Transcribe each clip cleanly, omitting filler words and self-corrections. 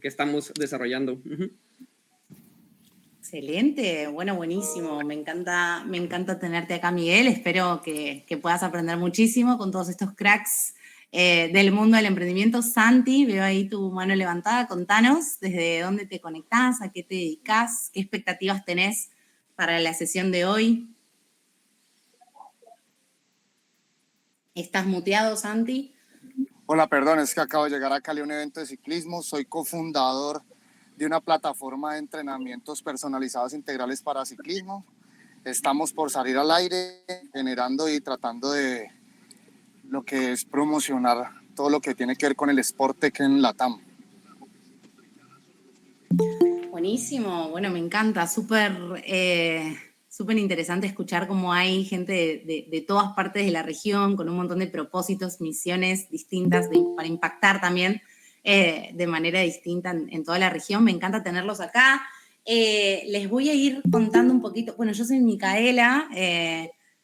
que estamos desarrollando. Excelente, bueno, buenísimo. Me encanta tenerte acá, Miguel. Espero que puedas aprender muchísimo con todos estos cracks del mundo del emprendimiento. Santi, veo ahí tu mano levantada. Contanos desde dónde te conectás, a qué te dedicás, qué expectativas tenés para la sesión de hoy. ¿Estás muteado, Santi? Hola, perdón, es que acabo de llegar a Cali a un evento de ciclismo. Soy cofundador de una plataforma de entrenamientos personalizados integrales para ciclismo. Estamos por salir al aire, generando y tratando de lo que es promocionar todo lo que tiene que ver con el Sporttech en LATAM. Buenísimo, bueno, me encanta, súper interesante escuchar cómo hay gente de todas partes de la región con un montón de propósitos, misiones distintas para impactar también de manera distinta en toda la región. Me encanta tenerlos acá. Les voy a ir contando un poquito. Bueno, yo soy Micaela.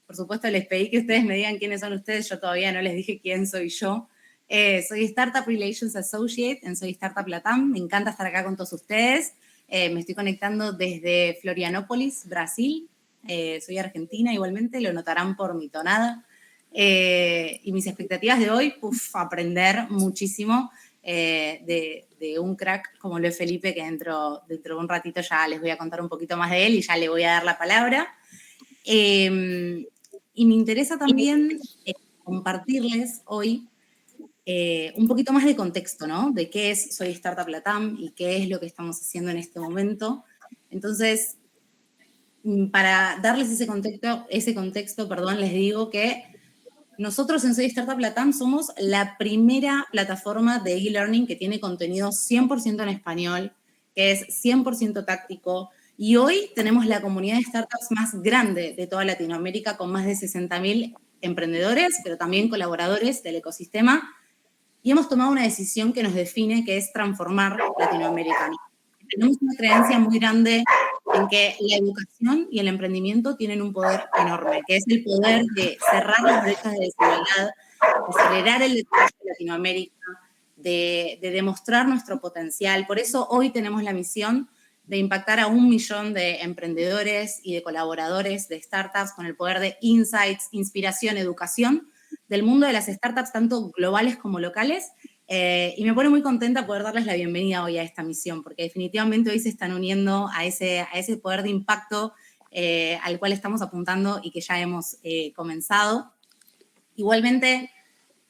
Por supuesto, les pedí que ustedes me digan quiénes son ustedes. Yo todavía no les dije quién soy yo. Soy Startup Relations Associate en Soy Startup Latam. Me encanta estar acá con todos ustedes. Me estoy conectando desde Florianópolis, Brasil. Soy argentina igualmente, lo notarán por mi tonada. Y mis expectativas de hoy, aprender muchísimo de un crack como lo es Felipe, que dentro de un ratito ya les voy a contar un poquito más de él y ya le voy a dar la palabra. Y me interesa también compartirles hoy un poquito más de contexto, ¿no? De qué es Soy Startup Latam y qué es lo que estamos haciendo en este momento. Entonces, para darles ese contexto, les digo que nosotros en Soy Startup Latam somos la primera plataforma de e-learning que tiene contenido 100% en español, que es 100% táctico, y hoy tenemos la comunidad de startups más grande de toda Latinoamérica, con más de 60.000 emprendedores, pero también colaboradores del ecosistema, y hemos tomado una decisión que nos define, que es transformar Latinoamérica. Tenemos una creencia muy grande en que la educación y el emprendimiento tienen un poder enorme, que es el poder de cerrar las brechas de desigualdad, de acelerar el desarrollo de Latinoamérica, de demostrar nuestro potencial. Por eso hoy tenemos la misión de impactar a 1 millón de emprendedores y de colaboradores de startups con el poder de insights, inspiración, educación del mundo de las startups, tanto globales como locales. Y me pone muy contenta poder darles la bienvenida hoy a esta misión, porque definitivamente hoy se están uniendo a ese poder de impacto al cual estamos apuntando y que ya hemos comenzado. Igualmente,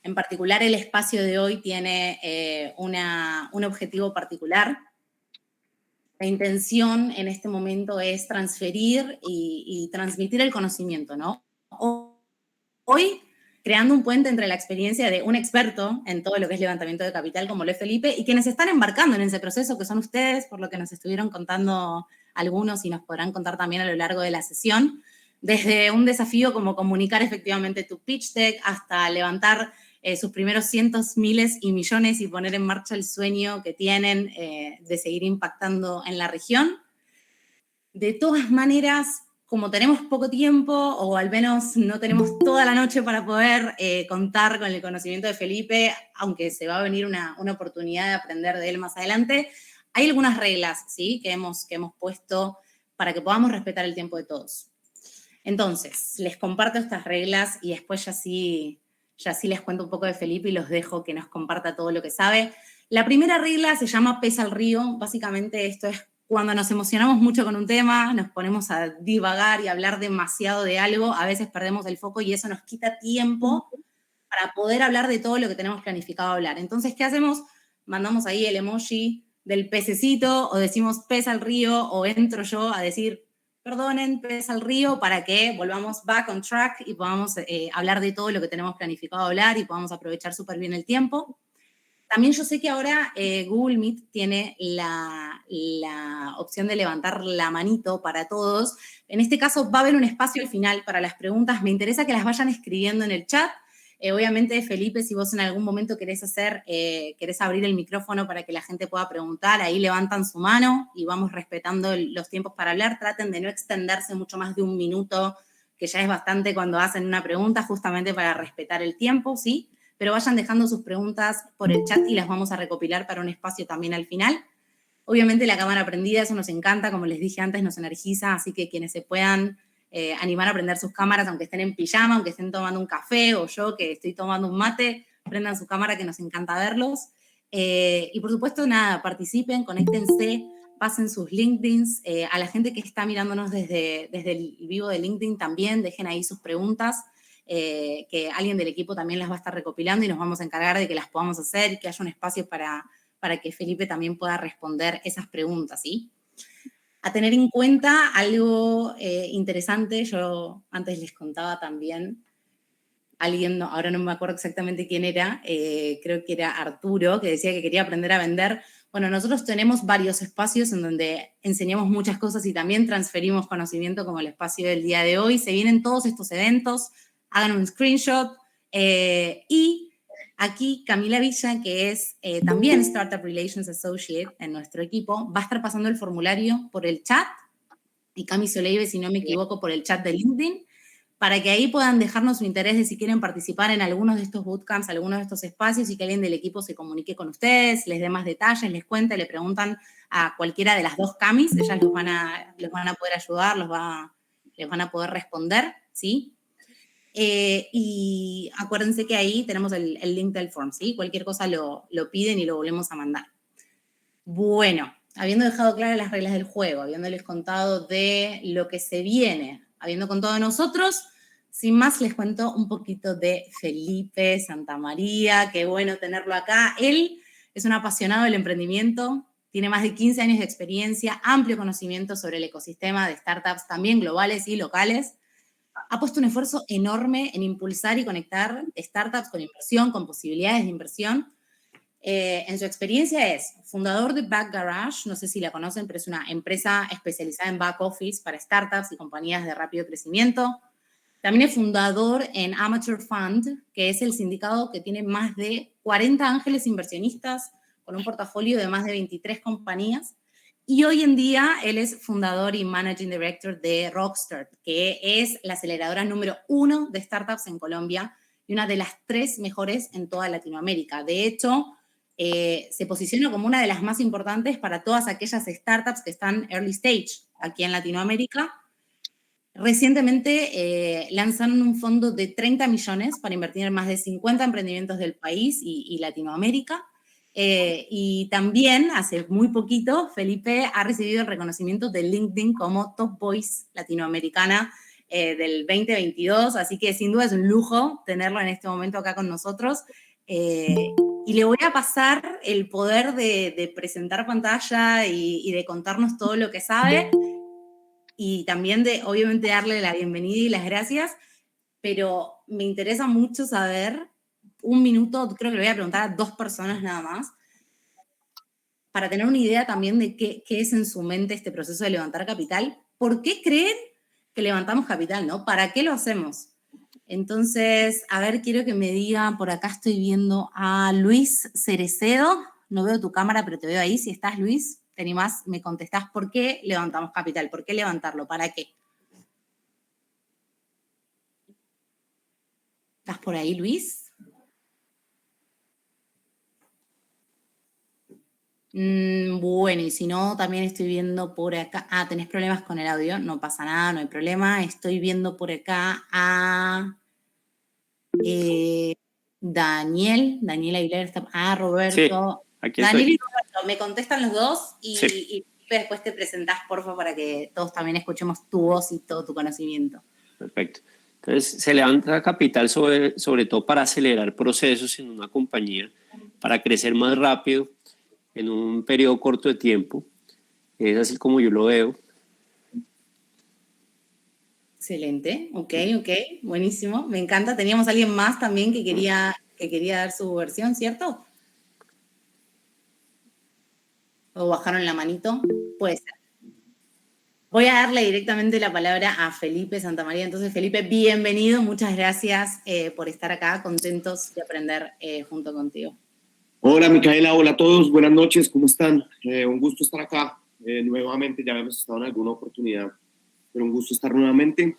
en particular, el espacio de hoy tiene un objetivo particular. La intención en este momento es transferir y transmitir el conocimiento, ¿no? Hoy, creando un puente entre la experiencia de un experto en todo lo que es levantamiento de capital, como lo es Felipe, y quienes están embarcando en ese proceso, que son ustedes, por lo que nos estuvieron contando algunos y nos podrán contar también a lo largo de la sesión, desde un desafío como comunicar efectivamente tu pitch deck hasta levantar sus primeros cientos, miles y millones y poner en marcha el sueño que tienen de seguir impactando en la región. De todas maneras, como tenemos poco tiempo, o al menos no tenemos toda la noche para poder contar con el conocimiento de Felipe, aunque se va a venir una oportunidad de aprender de él más adelante, hay algunas reglas, ¿sí?, que hemos puesto para que podamos respetar el tiempo de todos. Entonces, les comparto estas reglas y después ya sí les cuento un poco de Felipe y los dejo que nos comparta todo lo que sabe. La primera regla se llama pez al río. Básicamente esto es cuando nos emocionamos mucho con un tema, nos ponemos a divagar y a hablar demasiado de algo, a veces perdemos el foco y eso nos quita tiempo para poder hablar de todo lo que tenemos planificado hablar. Entonces, ¿qué hacemos? Mandamos ahí el emoji del pececito o decimos pez al río o entro yo a decir perdonen, pez al río, para que volvamos back on track y podamos hablar de todo lo que tenemos planificado hablar y podamos aprovechar súper bien el tiempo. También yo sé que ahora Google Meet tiene la opción de levantar la manito para todos. En este caso va a haber un espacio al final para las preguntas. Me interesa que las vayan escribiendo en el chat. Obviamente, Felipe, si vos en algún momento querés abrir el micrófono para que la gente pueda preguntar, ahí levantan su mano y vamos respetando los tiempos para hablar. Traten de no extenderse mucho más de 1 minuto, que ya es bastante cuando hacen una pregunta, justamente para respetar el tiempo, ¿sí? Pero vayan dejando sus preguntas por el chat y las vamos a recopilar para un espacio también al final. Obviamente la cámara prendida, eso nos encanta, como les dije antes, nos energiza, así que quienes se puedan animar a prender sus cámaras, aunque estén en pijama, aunque estén tomando un café, o yo que estoy tomando un mate, prendan su cámara que nos encanta verlos. Y por supuesto, nada, participen, conéctense, pasen sus LinkedIns. A la gente que está mirándonos desde el vivo de LinkedIn también, dejen ahí sus preguntas, que alguien del equipo también las va a estar recopilando y nos vamos a encargar de que las podamos hacer y que haya un espacio para que Felipe también pueda responder esas preguntas, ¿sí? A tener en cuenta algo interesante, yo antes les contaba también, alguien, ahora no me acuerdo exactamente quién era, creo que era Arturo, que decía que quería aprender a vender. Bueno, nosotros tenemos varios espacios en donde enseñamos muchas cosas y también transferimos conocimiento, como el espacio del día de hoy. Se vienen todos estos eventos, hagan un screenshot. Y aquí Camila Villa, que es también Startup Relations Associate en nuestro equipo, va a estar pasando el formulario por el chat, y Cami Soleive, si no me equivoco, por el chat de LinkedIn, para que ahí puedan dejarnos su interés de si quieren participar en algunos de estos bootcamps, algunos de estos espacios, y que alguien del equipo se comunique con ustedes, les dé más detalles, les cuente, le preguntan a cualquiera de las dos Camis, ellas los van a poder ayudar, les van a poder responder, ¿sí? Y acuérdense que ahí tenemos el link del form, ¿sí? Cualquier cosa lo piden y lo volvemos a mandar. Bueno, habiendo dejado claras las reglas del juego, habiéndoles contado de lo que se viene, habiendo contado de nosotros, sin más les cuento un poquito de Felipe Santamaría. Qué bueno tenerlo acá. Él es un apasionado del emprendimiento, tiene más de 15 años de experiencia, amplio conocimiento sobre el ecosistema de startups, también globales y locales. Ha puesto un esfuerzo enorme en impulsar y conectar startups con inversión, con posibilidades de inversión. En su experiencia es fundador de Back Garage, no sé si la conocen, pero es una empresa especializada en back office para startups y compañías de rápido crecimiento. También es fundador en Amateur Fund, que es el sindicato que tiene más de 40 ángeles inversionistas con un portafolio de más de 23 compañías. Y hoy en día él es fundador y managing director de Rockstart, que es la aceleradora número 1 de startups en Colombia y una de las 3 mejores en toda Latinoamérica. De hecho, se posiciona como una de las más importantes para todas aquellas startups que están early stage aquí en Latinoamérica. Recientemente lanzaron un fondo de 30 millones para invertir en más de 50 emprendimientos del país y Latinoamérica. Y también, hace muy poquito, Felipe ha recibido el reconocimiento de LinkedIn como Top Voice Latinoamericana del 2022, así que sin duda es un lujo tenerlo en este momento acá con nosotros. Y le voy a pasar el poder de presentar pantalla y de contarnos todo lo que sabe, y también de, obviamente, darle la bienvenida y las gracias, pero me interesa mucho saber, un minuto, creo que le voy a preguntar a 2 personas nada más, para tener una idea también de qué es en su mente este proceso de levantar capital. ¿Por qué creen que levantamos capital, no? ¿Para qué lo hacemos? Entonces, a ver, quiero que me digan, por acá estoy viendo a Luis Cerecedo, no veo tu cámara, pero te veo ahí, si estás, Luis, te animás, me contestás, ¿por qué levantamos capital? ¿Por qué levantarlo? ¿Para qué? ¿Estás por ahí, Luis? Bueno, y si no, también estoy viendo por acá. Ah, tenés problemas con el audio, no pasa nada, no hay problema. Estoy viendo por acá a Daniel Aguilar está. Ah, Sí, Roberto. aquí Daniel estoy. y Roberto, me contestan los dos Sí, y después te presentás, porfa, para que todos también escuchemos tu voz y todo tu conocimiento. perfecto. Entonces, se levanta capital sobre todo para acelerar procesos en una compañía, para crecer más rápido en un periodo corto de tiempo. Es así como yo lo veo. Excelente, ok, buenísimo, me encanta. Teníamos a alguien más también que quería dar su versión, ¿cierto? ¿O bajaron la manito? Puede ser. Voy a darle directamente la palabra a Felipe Santamaría. Entonces, Felipe, bienvenido. Muchas gracias por estar acá, contentos de aprender junto contigo. Hola, Micaela, hola a todos, buenas noches, ¿cómo están? Un gusto estar acá nuevamente, ya habíamos estado en alguna oportunidad, pero un gusto estar nuevamente.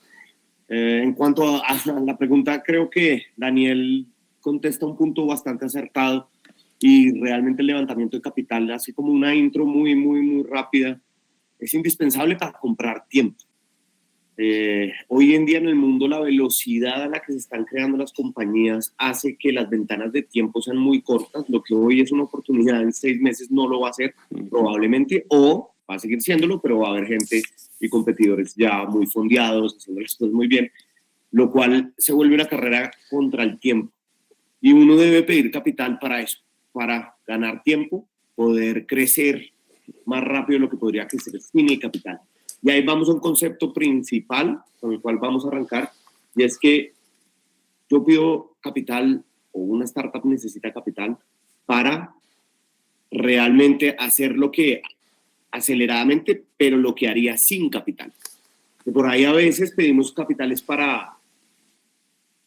En cuanto a la pregunta, creo que Daniel contesta un punto bastante acertado y realmente el levantamiento de capital, así como una intro muy rápida, es indispensable para comprar tiempo. Hoy en día en el mundo la velocidad a la que se están creando las compañías hace que las ventanas de tiempo sean muy cortas. Lo que hoy es una oportunidad en 6 meses no lo va a ser probablemente, o va a seguir siéndolo, pero va a haber gente y competidores ya muy fondeados, haciendo las cosas muy bien, lo cual se vuelve una carrera contra el tiempo. Y uno debe pedir capital para eso, para ganar tiempo, poder crecer más rápido de lo que podría crecer sin el capital. Y ahí vamos a un concepto principal con el cual vamos a arrancar, y es que yo pido capital, o una startup necesita capital, para realmente hacer lo que aceleradamente, pero lo que haría sin capital. Que por ahí a veces pedimos capitales para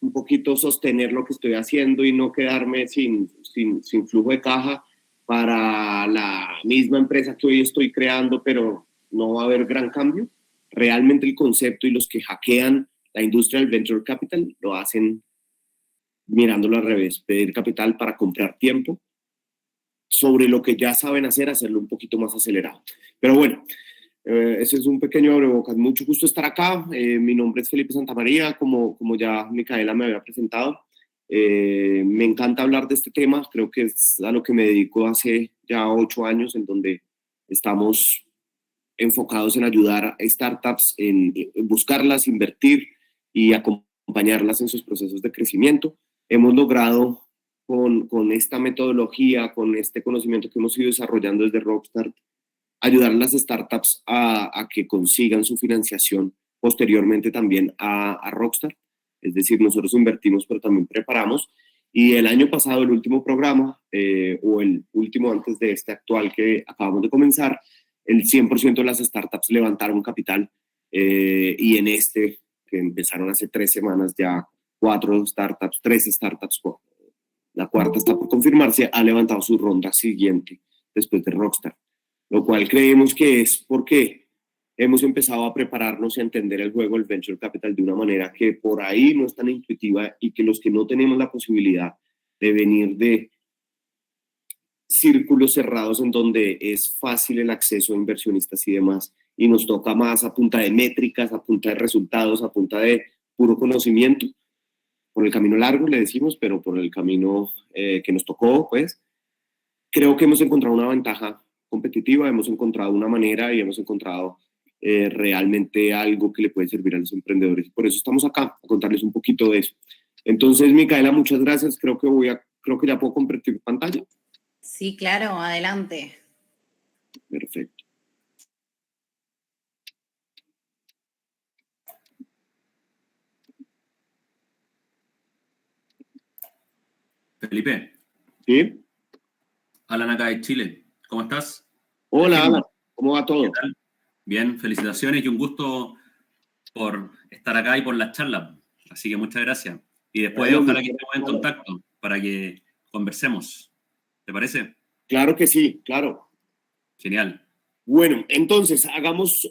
un poquito sostener lo que estoy haciendo y no quedarme sin flujo de caja para la misma empresa que hoy estoy creando, pero no va a haber gran cambio. Realmente el concepto y los que hackean la industria del venture capital lo hacen mirándolo al revés, pedir capital para comprar tiempo sobre lo que ya saben hacer, hacerlo un poquito más acelerado. Pero bueno, ese es un pequeño abrebocas. Mucho gusto estar acá. Mi nombre es Felipe Santamaría, como ya Micaela me había presentado. Me encanta hablar de este tema. Creo que es a lo que me dedico hace ya 8 años, en donde estamos enfocados en ayudar a startups, en buscarlas, invertir y acompañarlas en sus procesos de crecimiento. Hemos logrado con esta metodología, con este conocimiento que hemos ido desarrollando desde Rockstar, ayudar a las startups a que consigan su financiación posteriormente también a Rockstar. Es decir, nosotros invertimos, pero también preparamos. Y el año pasado, el último programa, o el último antes de este actual que acabamos de comenzar, el 100% de las startups levantaron capital, y en este, que empezaron hace 3 semanas, ya 4 startups, 3 startups, la cuarta está por confirmarse, ha levantado su ronda siguiente después de Rockstar, lo cual creemos que es porque hemos empezado a prepararnos y a entender el juego del Venture Capital de una manera que por ahí no es tan intuitiva, y que los que no tenemos la posibilidad de venir de círculos cerrados en donde es fácil el acceso a inversionistas y demás, y nos toca más a punta de métricas, a punta de resultados, a punta de puro conocimiento, por el camino largo le decimos, pero por el camino que nos tocó, pues, creo que hemos encontrado una ventaja competitiva, hemos encontrado una manera y hemos encontrado realmente algo que le puede servir a los emprendedores. Por eso estamos acá, a contarles un poquito de eso. Entonces, Micaela, muchas gracias. Creo que ya puedo compartir pantalla. Sí, claro, adelante. Perfecto. Felipe. ¿Sí? Alan acá de Chile. ¿Cómo estás? Hola, Alan. ¿Cómo va todo? ¿Qué tal? Bien, felicitaciones y un gusto por estar acá y por la charla. Así que muchas gracias. Y después ojalá que estemos en contacto para que conversemos. ¿Te parece? Claro que sí, claro. Genial. Bueno, entonces hagamos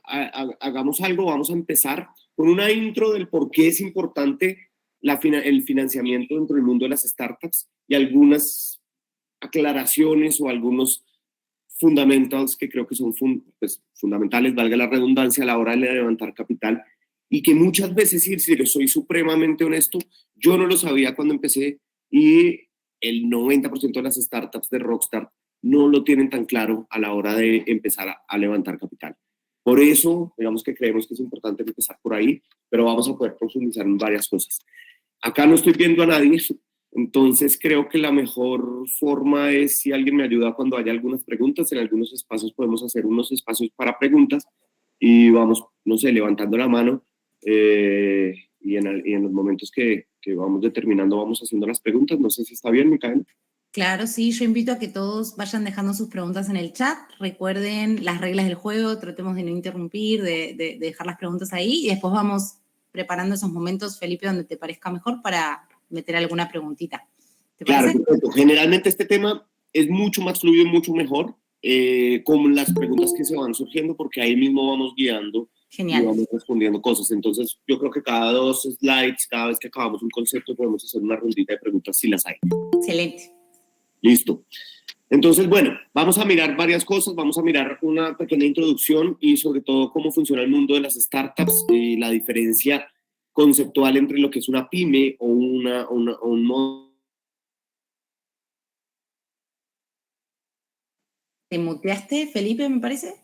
algo. Vamos a empezar con una intro del por qué es importante el financiamiento dentro del mundo de las startups, y algunas aclaraciones o algunos fundamentals que creo que son fundamentales, valga la redundancia, a la hora de levantar capital, y que muchas veces, si les soy supremamente honesto, yo no lo sabía cuando empecé, y el 90% de las startups de Rockstar no lo tienen tan claro a la hora de empezar a levantar capital. Por eso, digamos que creemos que es importante empezar por ahí, pero vamos a poder profundizar en varias cosas. Acá no estoy viendo a nadie, entonces creo que la mejor forma es si alguien me ayuda cuando haya algunas preguntas. En algunos espacios podemos hacer unos espacios para preguntas y vamos, no sé, levantando la mano, y en los momentos que vamos determinando vamos haciendo las preguntas. No sé si está bien, Micaela. Claro, sí, yo invito a que todos vayan dejando sus preguntas en el chat. Recuerden las reglas del juego, tratemos de no interrumpir, de dejar las preguntas ahí, y después vamos preparando esos momentos, Felipe, donde te parezca mejor para meter alguna preguntita. ¿Te parece? Claro, perfecto. Generalmente este tema es mucho más fluido y mucho mejor con las preguntas que se van surgiendo, porque ahí mismo vamos guiando. Genial. Y vamos respondiendo cosas. Entonces, yo creo que cada 2 slides, cada vez que acabamos un concepto, podemos hacer una rondita de preguntas si las hay. Excelente. Listo. Entonces, bueno, vamos a mirar varias cosas, vamos a mirar una pequeña introducción y sobre todo cómo funciona el mundo de las startups y la diferencia conceptual entre lo que es una pyme o un modo. ¿Te muteaste, Felipe, me parece?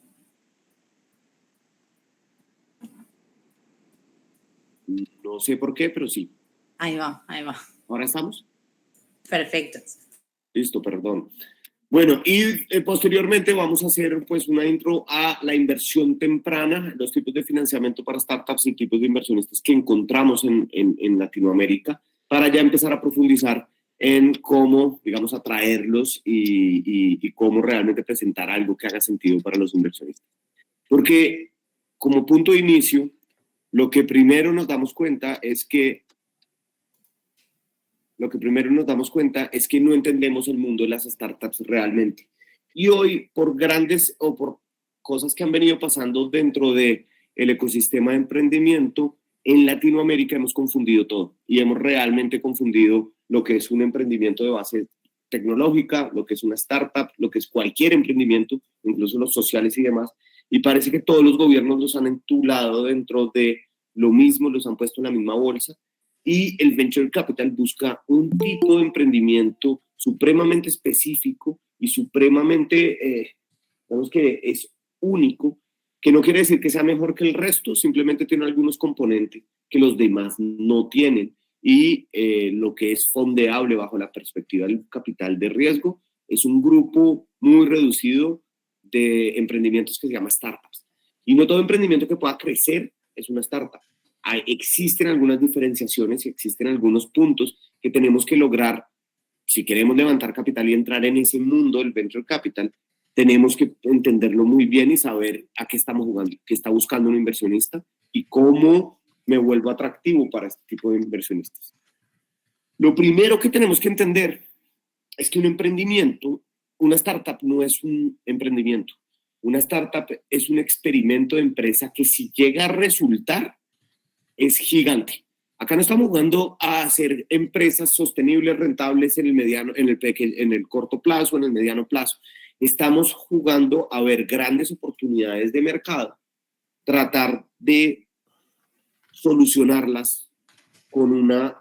No sé por qué, pero sí. Ahí va, ahí va. ¿Ahora estamos? Perfecto. Listo, perdón. Bueno, y posteriormente vamos a hacer pues una intro a la inversión temprana, los tipos de financiamiento para startups y tipos de inversionistas que encontramos en Latinoamérica, para ya empezar a profundizar en cómo, digamos, atraerlos y cómo realmente presentar algo que haga sentido para los inversionistas. Porque como punto de inicio, lo que primero nos damos cuenta es que no entendemos el mundo de las startups realmente. Y hoy, por grandes o por cosas que han venido pasando dentro del ecosistema de emprendimiento, en Latinoamérica hemos confundido todo y hemos realmente confundido lo que es un emprendimiento de base tecnológica, lo que es una startup, lo que es cualquier emprendimiento, incluso los sociales y demás. Y parece que todos los gobiernos los han entulado dentro de lo mismo, los han puesto en la misma bolsa. Y el Venture Capital busca un tipo de emprendimiento supremamente específico y supremamente, digamos que es único, que no quiere decir que sea mejor que el resto, simplemente tiene algunos componentes que los demás no tienen. Y lo que es fondeable bajo la perspectiva del capital de riesgo es un grupo muy reducido de emprendimientos que se llama startups. Y no todo emprendimiento que pueda crecer es una startup. Existen algunas diferenciaciones y existen algunos puntos que tenemos que lograr. Si queremos levantar capital y entrar en ese mundo del venture capital, tenemos que entenderlo muy bien y saber a qué estamos jugando, qué está buscando un inversionista y cómo me vuelvo atractivo para este tipo de inversionistas. Lo primero que tenemos que entender es que un emprendimiento, una startup no es un emprendimiento. Una startup es un experimento de empresa que si llega a resultar, es gigante. Acá no estamos jugando a hacer empresas sostenibles, rentables en el corto plazo, en el mediano plazo. Estamos jugando a ver grandes oportunidades de mercado, tratar de solucionarlas con un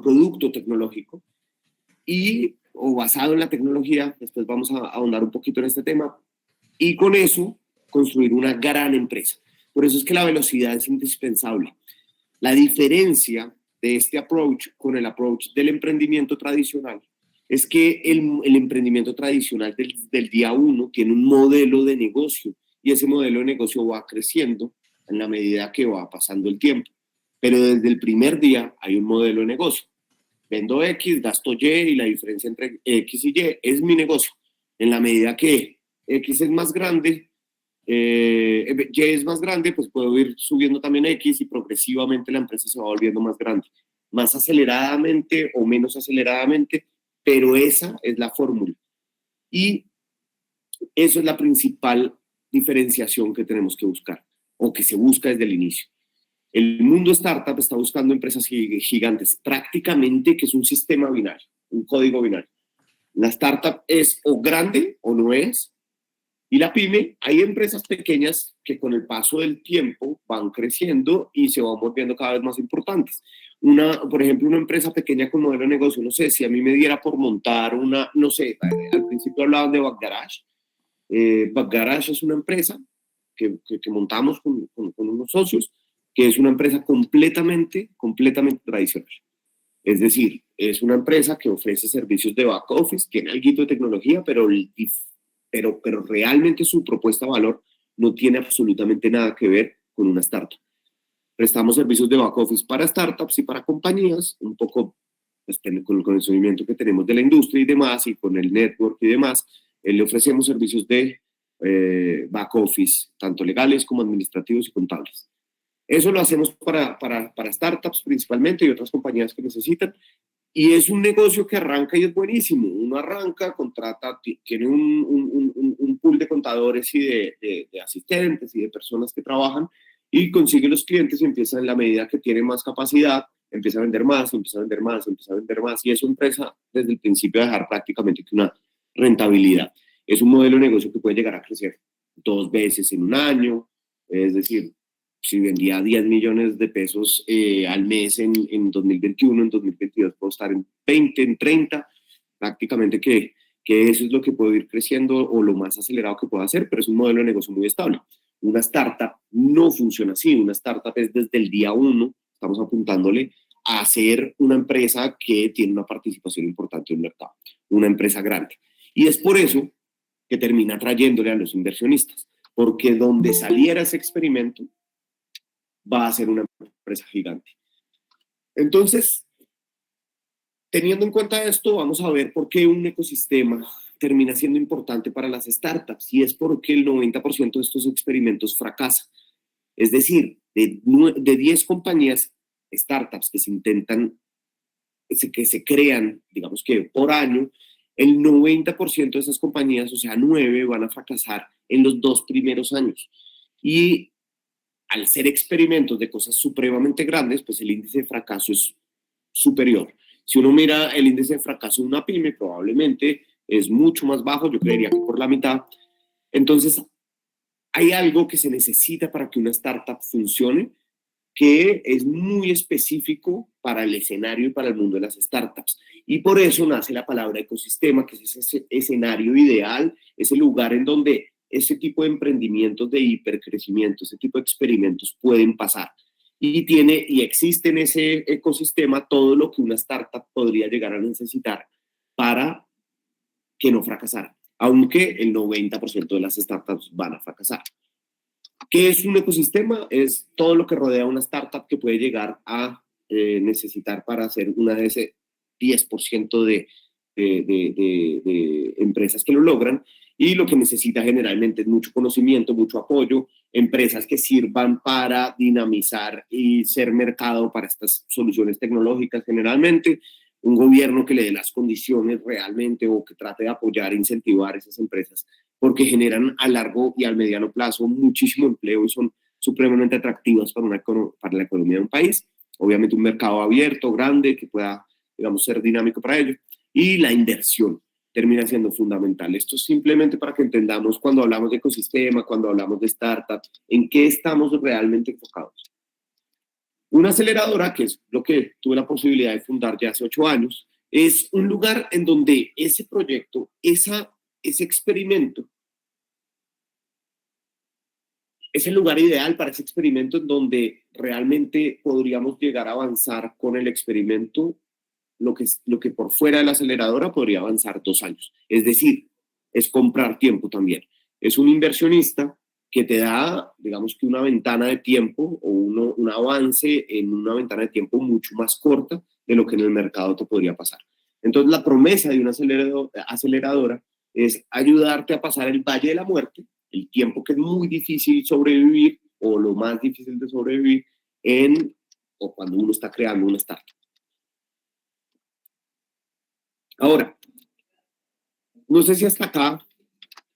producto tecnológico o basado en la tecnología, después vamos a ahondar un poquito en este tema, y con eso construir una gran empresa. Por eso es que la velocidad es indispensable. La diferencia de este approach con el approach del emprendimiento tradicional es que el emprendimiento tradicional del día uno tiene un modelo de negocio y ese modelo de negocio va creciendo en la medida que va pasando el tiempo. Pero desde el primer día hay un modelo de negocio. Vendo X, gasto Y y la diferencia entre X y Y es mi negocio. En la medida que X es más grande, Y es más grande, pues puedo ir subiendo también X y progresivamente la empresa se va volviendo más grande, más aceleradamente o menos aceleradamente, pero esa es la fórmula. Y eso es la principal diferenciación que tenemos que buscar, o que se busca desde el inicio. El mundo startup está buscando empresas gigantes, prácticamente que es un sistema binario, un código binario. La startup es o grande o no es. Y la pyme, hay empresas pequeñas que con el paso del tiempo van creciendo y se van volviendo cada vez más importantes. Por ejemplo, una empresa pequeña con modelo de negocio, no sé, si a mí me diera por montar no sé, al principio hablaban de Backgarage. Backgarage es una empresa que montamos con unos socios, que es una empresa completamente tradicional. Es decir, es una empresa que ofrece servicios de back office, tiene algo de tecnología, pero realmente su propuesta de valor no tiene absolutamente nada que ver con una startup. Prestamos servicios de back office para startups y para compañías, un poco pues, con el conocimiento que tenemos de la industria y demás, y con el network y demás, le ofrecemos servicios de back office, tanto legales como administrativos y contables. Eso lo hacemos para startups principalmente y otras compañías que necesitan. Y es un negocio que arranca y es buenísimo. Uno arranca, contrata, tiene un pool de contadores y de asistentes y de personas que trabajan y consigue los clientes y empieza en la medida que tiene más capacidad, empieza a vender más, empieza a vender más, empieza a vender más, y eso empieza desde el principio a dejar prácticamente que una rentabilidad. Es un modelo de negocio que puede llegar a crecer 2 veces en un año, es decir, si vendía 10 millones de pesos al mes en 2021, en 2022 puedo estar en 20, en 30, prácticamente que eso es lo que puedo ir creciendo o lo más acelerado que puedo hacer, pero es un modelo de negocio muy estable. Una startup no funciona así, una startup es desde el día 1, estamos apuntándole a ser una empresa que tiene una participación importante en el mercado, una empresa grande. Y es por eso que termina trayéndole a los inversionistas, porque donde saliera ese experimento va a ser una empresa gigante. Entonces, teniendo en cuenta esto, vamos a ver por qué un ecosistema termina siendo importante para las startups, y es porque el 90% de estos experimentos fracasa. Es decir, de 10 compañías, startups que se intentan, que se crean, digamos que por año, el 90% de esas compañías, o sea, 9, van a fracasar en los 2 primeros años. Y al ser experimentos de cosas supremamente grandes, pues el índice de fracaso es superior. Si uno mira el índice de fracaso de una pyme, probablemente es mucho más bajo, yo creería que por la mitad. Entonces, hay algo que se necesita para que una startup funcione, que es muy específico para el escenario y para el mundo de las startups. Y por eso nace la palabra ecosistema, que es ese escenario ideal, ese lugar en donde ese tipo de emprendimientos de hipercrecimiento, ese tipo de experimentos pueden pasar. Y existe en ese ecosistema todo lo que una startup podría llegar a necesitar para que no fracasara, aunque el 90% de las startups van a fracasar. ¿Qué es un ecosistema? Es todo lo que rodea a una startup que puede llegar a necesitar para hacer una de ese 10% de empresas que lo logran, y lo que necesita generalmente es mucho conocimiento, mucho apoyo, empresas que sirvan para dinamizar y ser mercado para estas soluciones tecnológicas generalmente, un gobierno que le dé las condiciones realmente o que trate de apoyar e incentivar esas empresas, porque generan a largo y al mediano plazo muchísimo empleo y son supremamente atractivas para la economía de un país. Obviamente un mercado abierto, grande, que pueda, digamos, ser dinámico para ello. Y la inversión termina siendo fundamental. Esto es simplemente para que entendamos cuando hablamos de ecosistema, cuando hablamos de startup, en qué estamos realmente enfocados. Una aceleradora, que es lo que tuve la posibilidad de fundar ya hace 8 años, es un lugar en donde ese proyecto, ese experimento, es el lugar ideal para ese experimento en donde realmente podríamos llegar a avanzar con el experimento lo que por fuera de la aceleradora podría avanzar 2 años. Es decir, es comprar tiempo también. Es un inversionista que te da, digamos que una ventana de tiempo o un avance en una ventana de tiempo mucho más corta de lo que en el mercado te podría pasar. Entonces, la promesa de una aceleradora es ayudarte a pasar el valle de la muerte, el tiempo que es muy difícil sobrevivir o lo más difícil de sobrevivir o cuando uno está creando una startup. Ahora, no sé si hasta acá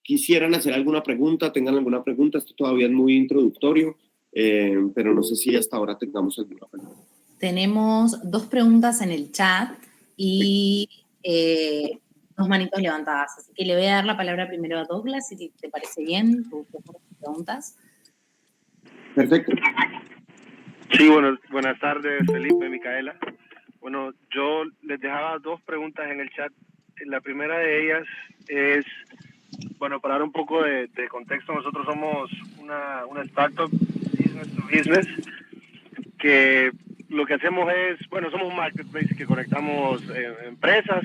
quisieran hacer alguna pregunta, tengan alguna pregunta. Esto todavía es muy introductorio, pero no sé si hasta ahora tengamos alguna pregunta. Tenemos 2 preguntas en el chat y 2 manitos levantadas. Así que le voy a dar la palabra primero a Douglas, si te parece bien, tus preguntas. Perfecto. Sí, buenas tardes, Felipe, Micaela. Bueno, yo les dejaba 2 preguntas en el chat. La primera de ellas es, bueno, para dar un poco de contexto, nosotros somos una startup business to business, que lo que hacemos es, bueno, somos un marketplace que conectamos empresas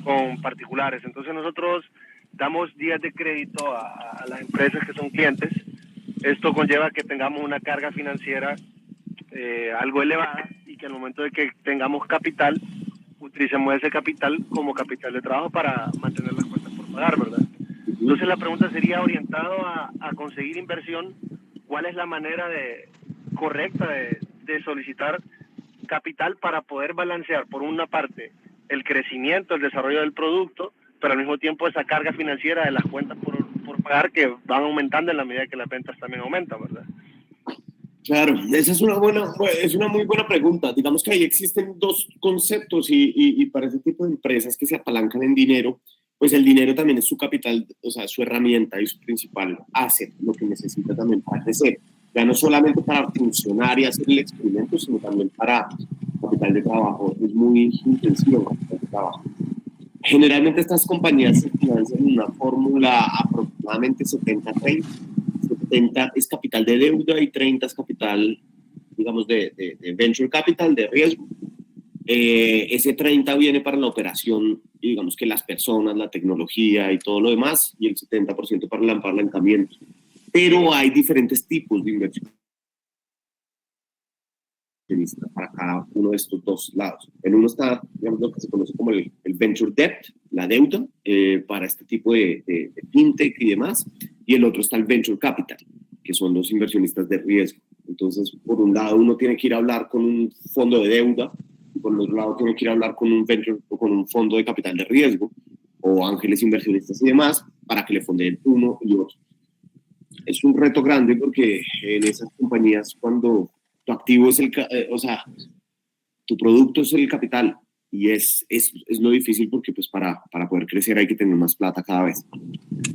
con particulares. Entonces nosotros damos días de crédito a las empresas que son clientes. Esto conlleva que tengamos una carga financiera algo elevada y que al momento de que tengamos capital, utilicemos ese capital como capital de trabajo para mantener las cuentas por pagar, ¿verdad? Entonces la pregunta sería orientado a conseguir inversión. ¿Cuál es la manera correcta de solicitar capital para poder balancear, por una parte, el crecimiento, el desarrollo del producto, pero al mismo tiempo esa carga financiera de las cuentas por pagar que van aumentando en la medida que las ventas también aumentan, ¿verdad? Claro, esa es una muy buena pregunta. Digamos que ahí existen dos conceptos y para ese tipo de empresas que se apalancan en dinero, pues el dinero también es su capital, o sea, su herramienta y su principal asset, lo que necesita también para crecer. Ya no solamente para funcionar y hacer el experimento, sino también para capital de trabajo. Es muy intensivo el capital de trabajo. Generalmente estas compañías se financian en una fórmula aproximadamente 70-30. 70 es capital de deuda y 30 es capital, digamos, de venture capital, de riesgo. Ese 30 viene para la operación, y digamos que las personas, la tecnología y todo lo demás, y el 70% para el apalancamiento. Pero hay diferentes tipos de inversión para cada uno de estos dos lados. En uno está, digamos, lo que se conoce como el venture debt, la deuda, para este tipo de fintech y demás, y el otro está el venture capital, que son los inversionistas de riesgo. Entonces, por un lado, uno tiene que ir a hablar con un fondo de deuda, y por el otro lado, tiene que ir a hablar con un venture o con un fondo de capital de riesgo, o ángeles inversionistas y demás, para que le fonden uno y otro. Es un reto grande porque en esas compañías, cuando tu activo es o sea, tu producto es el capital y es lo difícil porque pues para poder crecer hay que tener más plata cada vez.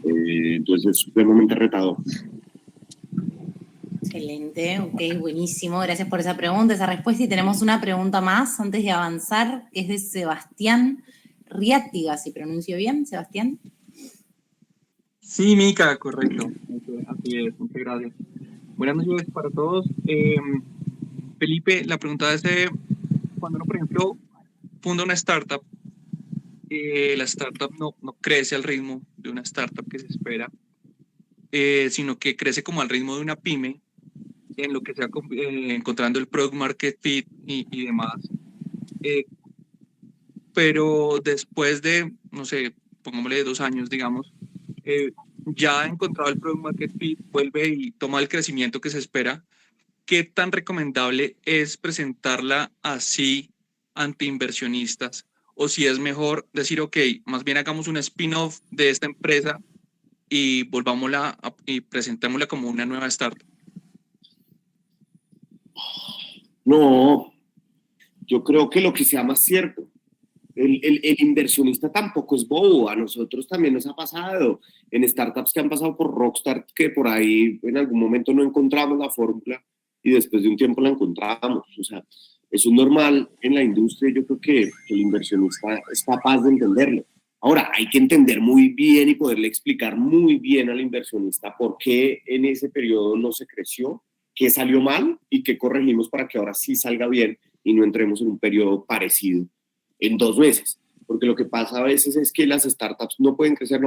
Entonces es supremamente retador. Excelente, ok, buenísimo. Gracias por esa pregunta, esa respuesta. Y tenemos una pregunta más antes de avanzar, que es de Sebastián Riáttiga, si pronuncio bien, Sebastián. Sí, Mica, correcto. Así es, muchas gracias. Buenas noches para todos. Felipe, la pregunta es, cuando uno, por ejemplo, funda una startup, la startup no crece al ritmo de una startup que se espera, sino que crece como al ritmo de una pyme, en lo que sea encontrando el product market fit y demás. Pero después de, no sé, pongámosle 2 años, digamos, ya ha encontrado el product market fit, vuelve y toma el crecimiento que se espera. ¿Qué tan recomendable es presentarla así ante inversionistas? O si es mejor decir, ok, más bien hagamos un spin-off de esta empresa y volvámosla y presentémosla como una nueva startup. No, yo creo que lo que sea más cierto. El inversionista tampoco es bobo, a nosotros también nos ha pasado en startups que han pasado por Rockstar, que por ahí en algún momento no encontramos la fórmula y después de un tiempo la encontramos. O sea, eso es normal en la industria, yo creo que el inversionista es capaz de entenderlo. Ahora, hay que entender muy bien y poderle explicar muy bien al inversionista por qué en ese periodo no se creció, qué salió mal y qué corregimos para que ahora sí salga bien y no entremos en un periodo parecido en 2 meses. Porque lo que pasa a veces es que las startups no pueden crecer